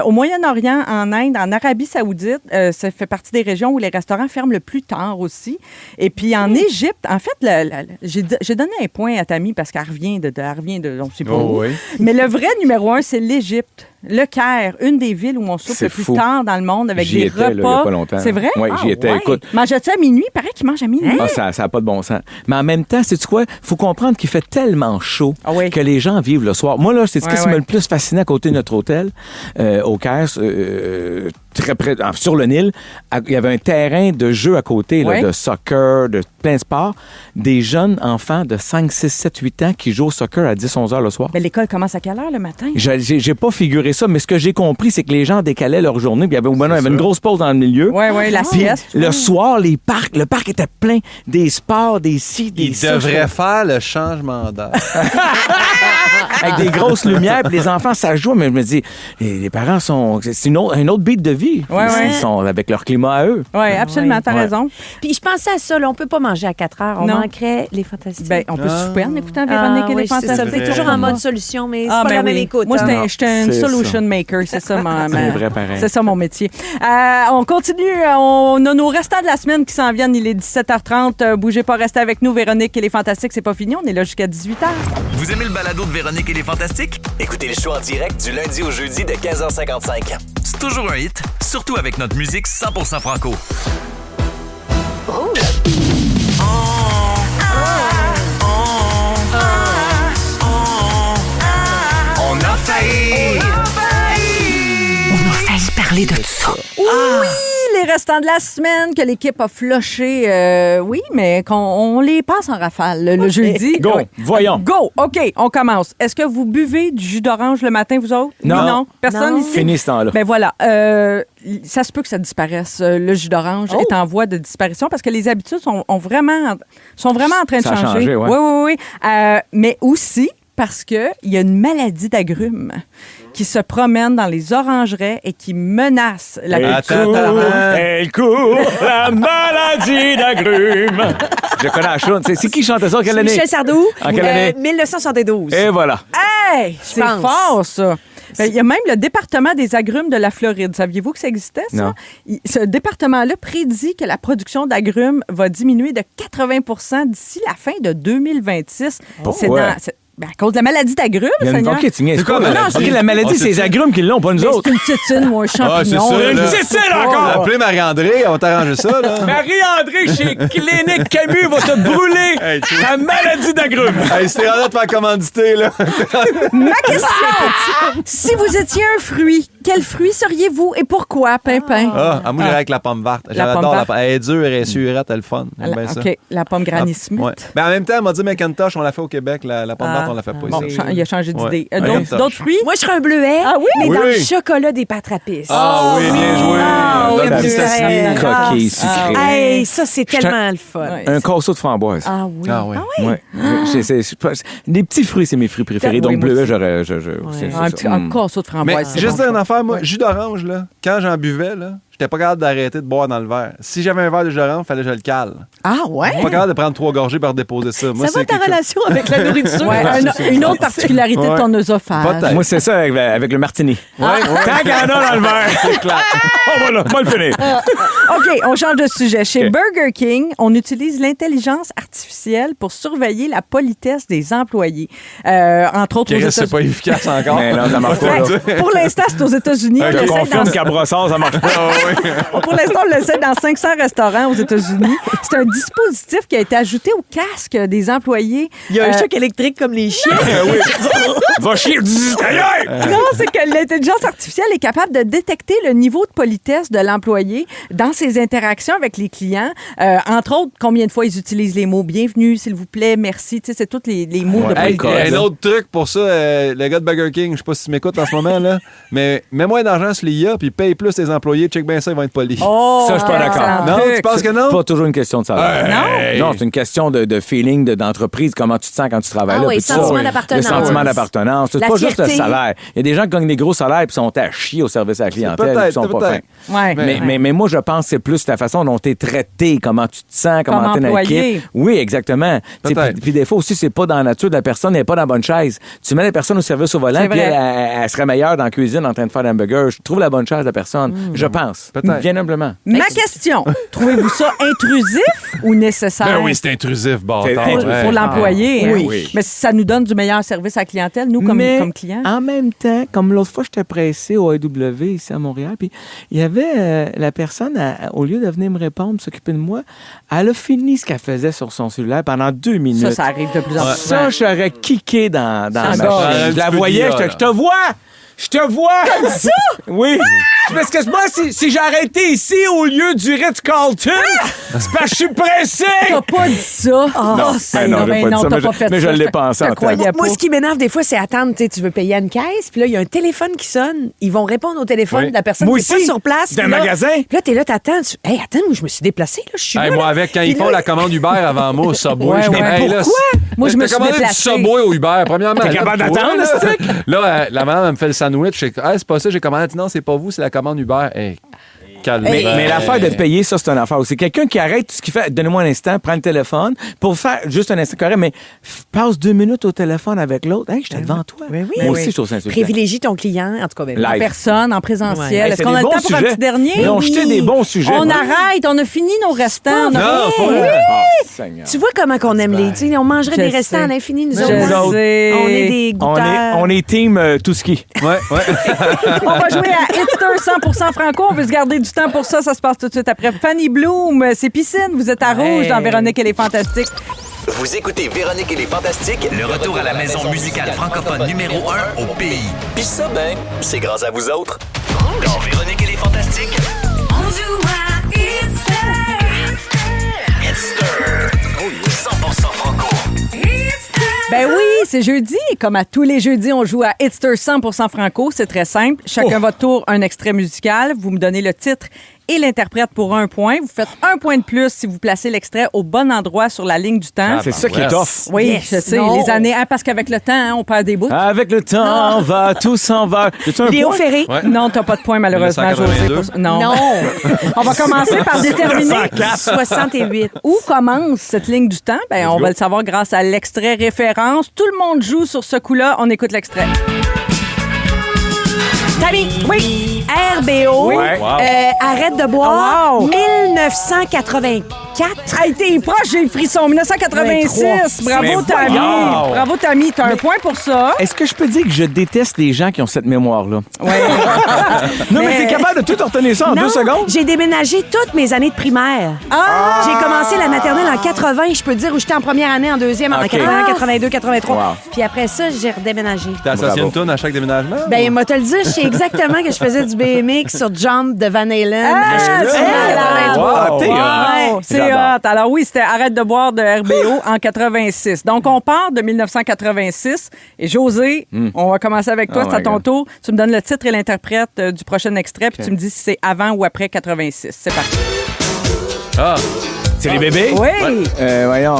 Au Moyen-Orient, en Inde, en Arabie Saoudite, ça fait partie des régions où les restaurants ferment le plus tard aussi. Et puis en Égypte, en fait, j'ai donné un point à Tammy parce qu'elle revient de on sait pas Oh, où. oui. Mais le vrai numéro 1, c'est l'Égypte. Le Caire, une des villes où on soupe C'est le plus fou. tard dans le monde avec J'y des étais, là, il y a repas. pas longtemps. C'est vrai? Oui, j'y Ah, étais. ouais. Écoute. Mangeais-tu à minuit? Il paraît qu'il mange à minuit. Ah, ça n'a pas de bon sens. Mais en même temps, c'est quoi? Il faut comprendre qu'il fait tellement chaud Ah oui. que les gens vivent le soir. Moi, là, c'est ce Ouais, qui ouais. m'a le plus fasciné à côté de notre hôtel, au Caire, très près, sur le Nil. Il y avait un terrain de jeu à côté, là, Ouais. de soccer, de plein de sports. Des jeunes enfants de 5, 6, 7, 8 ans qui jouent au soccer à 10, 11 heures le soir. Mais l'école commence à quelle heure le matin? J'ai pas figuré ça, mais ce que j'ai compris, c'est que les gens décalaient leur journée. Puis il y avait une grosse pause dans le milieu. Oui, oui, la Puis sieste. le soir, le parc était plein des sports, des ci, des Ils ça. devraient faire le changement d'heure. Avec des grosses lumières, puis les enfants, ça joue. Mais je me dis, les parents sont. C'est un autre beat de vie. Ouais, ouais. Ils sont avec leur climat à eux. Oui, absolument, t'as Ouais. raison. Puis je pensais à ça, là, on peut pas manger à 4 heures. On Non. manquerait les fantastiques. Ben, on peut souper en écoutant Véronique et les oui, c'est ça. Fantastiques. C'est toujours en mode solution, mais c'est pas ben la même oui. écoute. Moi, hein. j'étais une C'est solution ça. maker, c'est ça, C'est vrai, pareil. c'est ça mon métier. On continue, on a nos restants de la semaine qui s'en viennent. Il est 17h30. Bougez pas, restez avec nous. Véronique et les Fantastiques, c'est pas fini. On est là jusqu'à 18h. Vous aimez le balado de Véronique et les Fantastiques? Écoutez le show en direct du lundi au jeudi de 15h55. C'est toujours un hit, surtout avec notre musique 100% franco. On a failli. Parler de tout ça. Oui, les restants de la semaine que l'équipe a flushés. Oui, mais on les passe en rafale le jeudi. Go, Oui. voyons. Go, OK, on commence. Est-ce que vous buvez du jus d'orange le matin, vous autres? Non. Oui, non. Personne Non. ici? Fini ce temps-là. Ben voilà. Ça se peut que ça disparaisse. Le jus d'orange est en voie de disparition parce que les habitudes sont vraiment en train de Ça a changer. changé, ouais. Oui. Mais aussi parce qu'il y a une maladie d'agrumes qui se promène dans les orangeraies et qui menace la culture. Elle court, la maladie d'agrumes. Je connais la chanson. C'est qui chantait ça? Quelle année? Michel Sardou, En quelle année? 1972. Et voilà. Hey! C'est pense. fort, ça! Ben, il y a même le département des agrumes de la Floride. Saviez-vous que ça existait, ça? Non. Ce département-là prédit que la production d'agrumes va diminuer de 80 d'ici la fin de 2026. Pourquoi? Ben, à cause de la maladie d'agrumes, Il y a une- Seigneur. OK, tu niaises C'est quoi, pas. maladie? OK, la maladie, Ah, c'est les c'est- agrumes qui l'ont, pas nous Ben, autres. c'est une tétine ou un champignon. Ah, c'est ça. Une là. tétine encore! Appelez Marie-André, on va t'arranger ça, là. Marie-André chez Clinique Camus va te brûler Hey, tu- ta maladie d'agrumes. Hey, c'était rendu de faire commanditer, là. Ma question! Si vous étiez un fruit, quel fruit seriez-vous et pourquoi, Pimpin? Moi, j'irais avec la pomme verte. La J'adore pomme la verte. pomme. Elle est dure, elle est surette, elle est fun. J'aime bien ça. OK, la pomme Granny Smith. Ouais. Mais en même temps, elle m'a dit McIntosh, on l'a fait au Québec. La pomme verte, on l'a fait pas Bon, ici. il a changé d'idée. Ouais. D'autres fruits? Moi, je serais un bleuet, Ah oui? mais dans Oui. le chocolat des pâtes à pisse. Ah oui, bien joué. oui, Donne oui, du sesame. oui. Coquille sucrée. Hey, ça, c'est tellement le fun. Ouais. Un casseau de framboise. Ah oui. Ah oui. Ouais. Des petits fruits, c'est mes fruits préférés. Oui, Donc, moi bleuet, aussi. j'aurais. C'est ça. Un casseau de Mais framboise. c'est juste bon. dire une affaire, moi, jus d'orange, là, quand j'en buvais, là, j'étais pas capable d'arrêter de boire dans le verre. Si j'avais un verre de jus d'orange, il fallait que je le cale. Ah ouais? Pas capable de prendre 3 gorgées pour déposer ça. Moi, Ça va c'est ta quelque chose- relation avec la nourriture? Ouais, une autre particularité de ton œsophage. Peut-être. Moi, c'est ça avec le martini. Ouais, ouais. Tant qu'il y en a dans le verre. On va le finir. OK, on change de sujet. Chez OK. Burger King, on utilise l'intelligence artificielle pour surveiller la politesse des employés. Entre autres, aux Chris, c'est États-Unis. pas efficace encore. Mais non, ça marche pas. là. Pour l'instant, c'est aux États-Unis. On Je l'essaie confirme dans- qu'à Brossard, ça marche pas. Pour l'instant, on l'essaie dans 500 restaurants aux États-Unis. C'est un dispositif qui a été ajouté au casque des employés. Il y a un choc électrique comme les chiens. Va chier. Aïe! Non, c'est que l'intelligence artificielle est capable de détecter le niveau de politesse de l'employé dans ses interactions avec les clients. Entre autres, combien de fois ils utilisent les mots bienvenue, s'il vous plaît, merci. Tu sais, c'est tous les mots de Hey, politesse. un autre truc pour ça, le gars de Burger King, je sais pas si tu m'écoutes en ce moment, là, mais mets moins d'argent sur l'IA puis paye plus tes employés, check bien ça, ils vont être polis. Oh, Ça, je suis pas d'accord. excellent Non, truc. tu penses que C'est non? pas toujours une question de salaire. Hey! Non, c'est une question de feeling, d'entreprise, comment tu te sens quand tu travailles Ah là. oui, puis tout sentiment ça. d'appartenance. Le sentiment d'appartenance. C'est La pas juste le fierté. salaire. Il y a des gens qui gagnent des gros salaires puis sont à chier au service à la clientèle. Peut-être, Ils sont pas peut-être. fins. Ouais. Mais moi, je pense que c'est plus ta façon dont tu es traité, comment tu te sens, comment Comme tu es dans employé. l'équipe. Oui, exactement. Tu sais, Peut-être. Puis des fois aussi, c'est pas dans la nature de la personne, elle n'est pas dans la bonne chaise. Tu mets la personne au service au volant, C'est puis vrai. elle serait meilleure dans la cuisine en train de faire l'hamburger. Je trouve la bonne chaise de la personne. Je pense. Peut-être. Bien humblement. Ma question, trouvez-vous ça intrusif ou nécessaire? Ben oui, c'est intrusif, bâtard. C'est Pour, intrusif. pour l'employé. hein? Oui. Mais ça nous donne du meilleur service à la clientèle, nous, comme clients. En même temps, comme l'autre fois, j'étais pressé au AEW ici à Montréal, puis il y avait la personne, au lieu de venir me répondre, s'occuper de moi, elle a fini ce qu'elle faisait sur son cellulaire pendant 2 minutes. Ça arrive de plus en plus. Ça, j'aurais kické dans Ça ma engorge. chaise. Un Je la petit peu voyais, d'IA, je te vois! Je te vois! Comme ça? Oui. Parce que moi, si j'ai arrêté ici au lieu du Ritz-Carlton, c'est parce que je suis pressé! T'as pas dit ça. Non, ben non, j'ai pas dit ça, t'as mais pas fait mais je ça. l'ai pensé en te croyais tête. pas. Moi, ce qui m'énerve des fois, c'est attendre. Tu veux payer à une caisse, puis là, il y a un téléphone qui sonne. Ils vont répondre au téléphone Oui. de la personne Moi qui n'est aussi, pas sur place. d'un puis là- magasin. Puis là, t'es là, t'attends. Hey, attends, moi, je me suis déplacée. Là, je suis Hey, là, moi, là. avec, quand Puis ils font là, la commande Uber avant moi au Subway, Ouais, je ouais. dis, hey, là, Pourquoi? Moi, je me t'as suis commandé déplacée. du Subway au Uber. Premièrement, T'es là, capable toi, d'attendre, là. ce truc? Là, la madame, elle me fait le sandwich. Je dis, ah, c'est pas ça, j'ai commandé. Elle dit, non, c'est pas vous, c'est la commande Uber. Hey, calme. Mais l'affaire de payer, ça, c'est une affaire aussi. Quelqu'un qui arrête tout ce qu'il fait, donnez-moi un instant, prends le téléphone pour faire juste un instant correct, mais passe 2 minutes au téléphone avec l'autre. Hey, j'étais devant toi. Ben oui. Moi aussi, je trouve ça insultant. Privilégie ton client. En tout cas, ben, Live. En personne, en présentiel. Ouais. Hey, Est-ce c'est qu'on des a le bons temps pour un sujets. petit dernier? Ils ont jeté des bons sujets. On Ouais. arrête, on a fini nos restants. On a- Non, Oui. pas vrai. Ah, Seigneur. tu vois comment qu'on aime les. Tu sais, on mangerait Je des restants sais. à l'infini, nous Je autres. sais. On est des goûteurs. On est team tout ski. Ouais, ouais. On va jouer à Hitster 100% franco. On veut se garder du temps pour ça. Ça se passe tout de suite après Fanny Bloom. C'est Piscine. Vous êtes à Rouge dans Véronique et les Fantastiques. Vous écoutez Véronique et les Fantastiques, Le retour à la maison musicale francophone numéro 1 au pays. pis ça, ben, c'est grâce à vous autres. Dans Véronique et les Fantastiques, On joue à Hitster. Oh yeah. 100% franco. Ben oui, c'est jeudi. Comme à tous les jeudis, on joue à Hitster 100% franco. C'est très simple. Chacun votre tour, un extrait musical. Vous me donnez le titre et l'interprète pour 1 point. Vous faites 1 point de plus si vous placez l'extrait au bon endroit sur la ligne du temps. C'est ça qui est tough. Oui, Yes. je sais. Non. Les années, hein, parce qu'avec le temps, hein, on perd des bouts. Avec le temps, on va, tout s'en va. As-tu un Léo point? Ferré. Ouais. Non, t'as pas de point, malheureusement, 1982. José. pour ça. Non. Non. On va commencer par déterminer 68. où commence cette ligne du temps. Ben, on va le savoir grâce à l'extrait référence. Tout le monde joue sur ce coup-là. On écoute l'extrait. Tabi. Oui. RBO. Ouais. Wow. Arrête de boire. Oh, wow. 1984. 4. Hey, t'es proche, j'ai le frisson. 1986. Bravo, Tammy. Wow. Bravo, Tammy. T'as un point pour ça. Est-ce que je peux dire que je déteste les gens qui ont cette mémoire-là? Ouais. Non, mais t'es capable de tout retenir ça en 2 secondes? J'ai déménagé toutes mes années de primaire. J'ai commencé la maternelle en 80. Je peux te dire où j'étais en première année, en deuxième, en OK. 81, 82, 83. Wow. Puis après ça, j'ai redéménagé. T'as associé Bravo. une toune à chaque déménagement? Ben, moi, te le dire, je sais exactement que je faisais du BMX sur Jump de Van Halen. Ah, à c'est Chicoutimi. Wow. Ah, t'es Wow, hot. c'est J'adore. hot. Alors oui, c'était Arrête de boire de RBO en 86. Donc, on part de 1986. Et José, on va commencer avec toi. Oh C'est à my ton God. tour. Tu me donnes le titre et l'interprète du prochain extrait, puis tu me dis si c'est avant ou après 86. C'est parti. Ah, C'est les bébés? Oui! Voyons.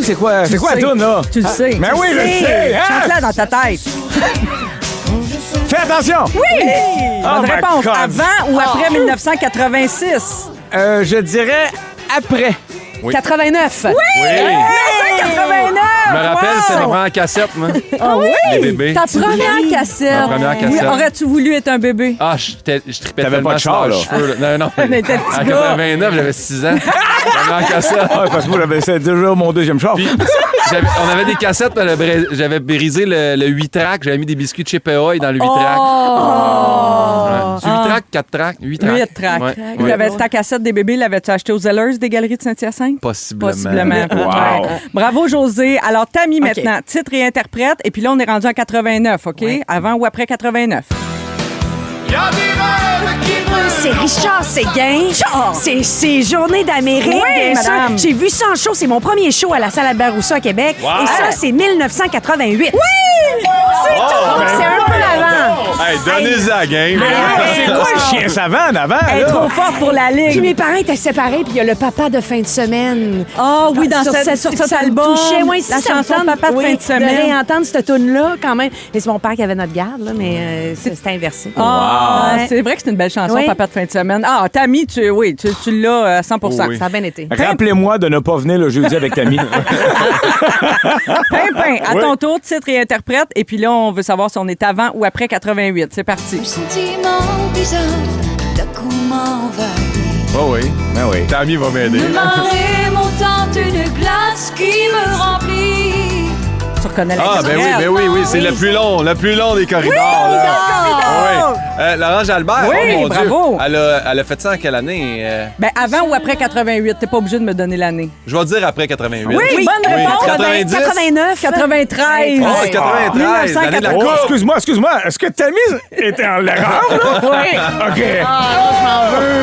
C'est quoi la sais. toune, là? Tu le sais. Ben Tu oui, le je le sais, hein? Chante-la dans ta tête. Fais attention! Oui! Oh Bonne my réponse. God. Avant ou après 1986? Je dirais après. 89. oui! 1989! Je me rappelle, Wow! c'est ma première cassette, moi. Ah oui? Les bébés. Ta première cassette. Ma première cassette. Oui, aurais-tu voulu être un bébé? Ah, je tripais T'avais tellement pas de sur char, leurs là. cheveux. là. Non, On était petits en gars. 89, j'avais 6 ans. Première cassette. Ah, parce que moi, c'est déjà mon deuxième char. Puis, on avait des cassettes, j'avais brisé le 8-track, j'avais mis des biscuits de chez P.A. dans le 8-track. Oh! C'est 8-track, 4-track, 8-track. 8 tracks. Ouais, Puis ouais. t'avais ta cassette des bébés, l'avais-tu acheté aux Zellers des Galeries de Saint-Hyacinthe? Possiblement. Possiblement. Wow. Ouais. Bravo, José. Alors, Tammy, maintenant, titre et interprète. Et puis là, on est rendu en 89, OK? Avant ou après 89? C'est Richard Séguin. C'est Journée d'Amérique. Oui, bien sûr. madame. J'ai vu ça en show. C'est mon premier show à la salle Albert Rousseau à Québec. Et ça, c'est 1988. Oui! C'est tout. C'est un peu avant. Hey, donnez-y la game. C'est quoi le chien savant en avant? Elle est là? trop forte pour la Puis ligue. mes parents étaient séparés, puis il y a le papa de fin de semaine. Ah oui, dans sur cet ça album. me touchait. Ouais, la si ça me chanson tente, Papa de oui, fin de semaine. De réentendre cette tune-là, quand même. Et c'est mon père qui avait notre garde, là, mais c'était inversé. Ah, Ouais. c'est vrai que c'est une belle chanson, Oui. Papa de fin de semaine. Ah, Tammy, tu l'as à 100 Oh oui. Ça a bien été. Rappelez-moi de ne pas venir le jeudi avec Tammy. Pimpin, à ton tour, titre et interprète. Et puis là, on veut savoir si on est avant ou après 88. C'est parti. Un sentiment bizarre d'un coup m'envahit. Oh oui. Ben oui. Tammy va m'aider. Une marée montante, une glace qui me remplit. Tu reconnais la Ah, ben oui, canzone. ben oui, oui, c'est le plus long des corridors. là. corridor! Oui. Laurence Jalbert, Oui, oh mon bravo. Dieu. Elle a fait ça en quelle année? Ben, avant ou après 88, t'es pas obligé de me donner l'année. Je vais dire après 88. Oui, bonne réponse. 90. 89. 93. Oh, 93, l'année de la Oh, coupe. excuse-moi. Est-ce que Tammy était en l'erreur, là? Oui. OK.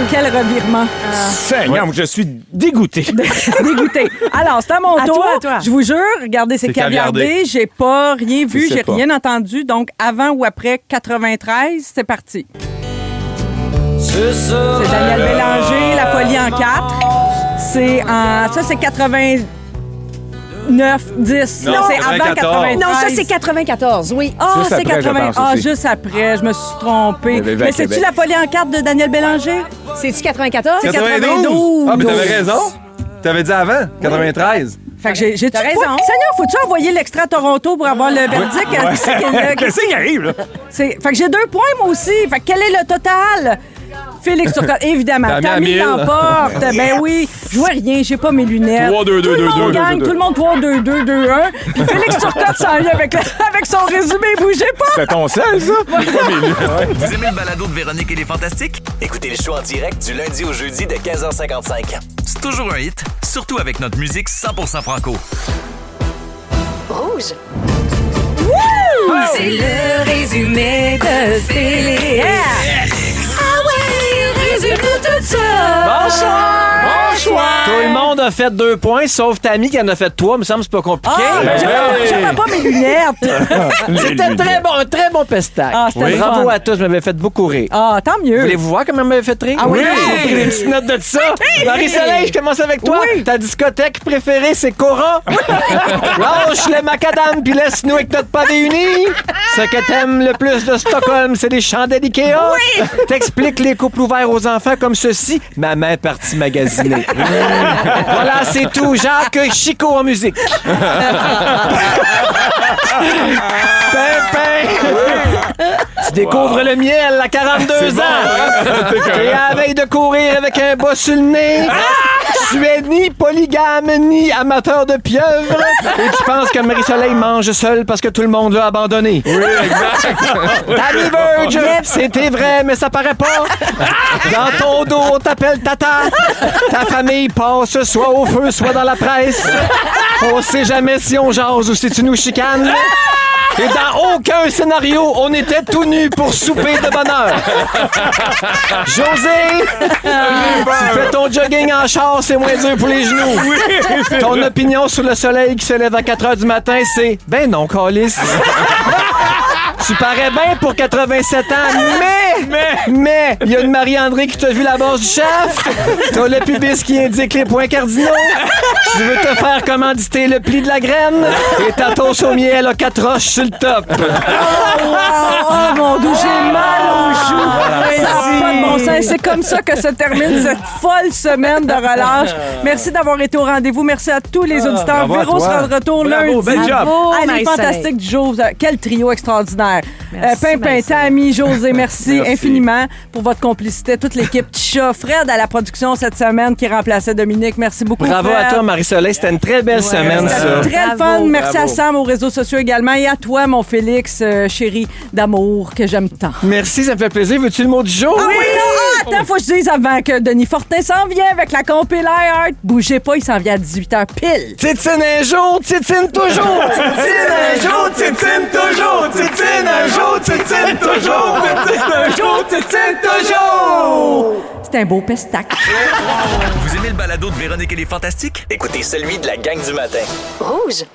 Quel revirement. Seigneur, je suis dégoûté. Dégoûté. Alors, c'est à mon À tour. toi, à toi. Je vous jure, regardez, c'est C'est caviardé. caviardé. J'ai pas rien vu, Je sais j'ai pas. rien entendu. Donc, avant ou après 93, c'est parti. C'est Daniel Bélanger, La folie en 4. Ça, c'est 89, 10. Non, c'est avant 94. 93. Non, ça, c'est 94, oui. Ah, Juste c'est après, je 80. pense Ah, aussi. juste après, je me suis trompée. Il y avait Mais à c'est-tu Québec. La folie en 4 de Daniel Bélanger? C'est-tu 94? C'est 92. Ah, mais t'avais 92. raison. T'avais dit avant, 93. Fait que j'ai T'as raison. Seigneur, faut-tu envoyer l'extrait à Toronto pour avoir le verdict? Qu'est-ce qui arrive, là? Fait que j'ai 2 points, moi aussi. Fait que quel est le total? Félix Turcotte, évidemment. T'as mis à Tammy 1000. l'emporte. Ben oui. Je vois rien, j'ai pas mes lunettes. 3, 2, 2, Tout le 2, monde 2, gagne, 2, tout le monde 3, 2, 2, 2, 1. Puis Félix Turcotte s'en vient avec son résumé. Bougez pas. C'était ton sel, ça? Vous aimez le balado de Véronique et les Fantastiques? Écoutez le show en direct du lundi au jeudi de 15h55. C'est toujours un hit, surtout avec notre musique 100% franco. Rouge. C'est le résumé de Félix. Ah ouais, résume-nous tout ça. Bonsoir! Tout le monde a fait 2 points, sauf Tammy qui en a fait 3. Me semble que c'est pas compliqué. Ah, Ben j'avais pas mes lunettes. C'était un très bon pestac. Ah, c'était le Bravo fun. à tous, je m'avais fait beaucoup rire. Ah, tant mieux. Voulez-vous voir comment elle m'avait fait rire? Ah oui? J'ai pris des petites notes de ça. Marie-Soleil, je commence avec toi. Oui. Ta discothèque préférée, c'est Cora. Lâche le macadam puis laisse-nous avec notre pas uni. Ce que t'aimes le plus de Stockholm, c'est les chandelles Ikea. Oui. T'expliques les couples ouverts aux enfants comme ceci. Maman est partie magasiner. Voilà, c'est tout. Jacques Chico en musique. Pimpin. Tu découvres le miel à 42 ans. T'es à la veille de courir avec un bas sur le nez. Tu es ni polygame, ni amateur de pieuvre. Et tu penses que Marie-Soleil mange seule parce que tout le monde l'a abandonné. Oui, exact. Tammy Verge, c'était vrai, mais ça paraît pas. Dans ton dos, on t'appelle Tata. Ta famille passe soit au feu, soit dans la presse. On sait jamais si on jase ou si tu nous chicanes. Et dans aucun scénario, on était tout nus pour souper de bonheur. José, tu fais ton jogging en char, c'est moins dur pour les genoux. Ton opinion sur le soleil qui se lève à 4 h du matin, c'est « Ben non, câlisse. » Tu parais bien pour 87 ans, mais, il y a une Marie-André qui t'a vu la base du shaft. T'as le pubis qui indique les points cardinaux. Tu veux te faire commanditer le pli de la graine. Et ta toast au miel a 4 roches sur le top. Oh mon Dieu, j'ai mal aux joues. Ça n'a pas de bon sens. C'est comme ça que se termine cette folle semaine de relâche. Merci d'avoir été au rendez-vous. Merci à tous les auditeurs. bravo à Véro toi. sera de retour Bravo, lundi. bel job. Bravo, Elle est Marie-Soleil. fantastique du jour. Quel trio extraordinaire. Merci, Pimpin, Marie-Soleil. Tammy, José, merci Merci. infiniment pour votre complicité. Toute l'équipe Tisha, Fred à la production cette semaine qui remplaçait Dominique. Merci beaucoup, Bravo Fred. à toi, Marie-Soleil. C'était une très belle semaine, ça. C'était très Bravo. fun. Merci Bravo. à Sam aux réseaux sociaux également et à toi, mon Félix, chéri d'amour que j'aime tant. Merci, ça me fait plaisir. Veux-tu le mot du jour? Ah oui, non, attends, faut que je dise avant que Denis Fortin s'en vient avec la compil iHeart. Bougez pas, il s'en vient à 18h pile. Titine un jour, titine toujours. Titine un jour, titine toujours. Titine un jour, titine toujours. Titine un jour, titine toujours. C'est un beau pestac. Vous aimez le balado de Véronique et les Fantastiques? Écoutez celui de la gang du matin. Rouge.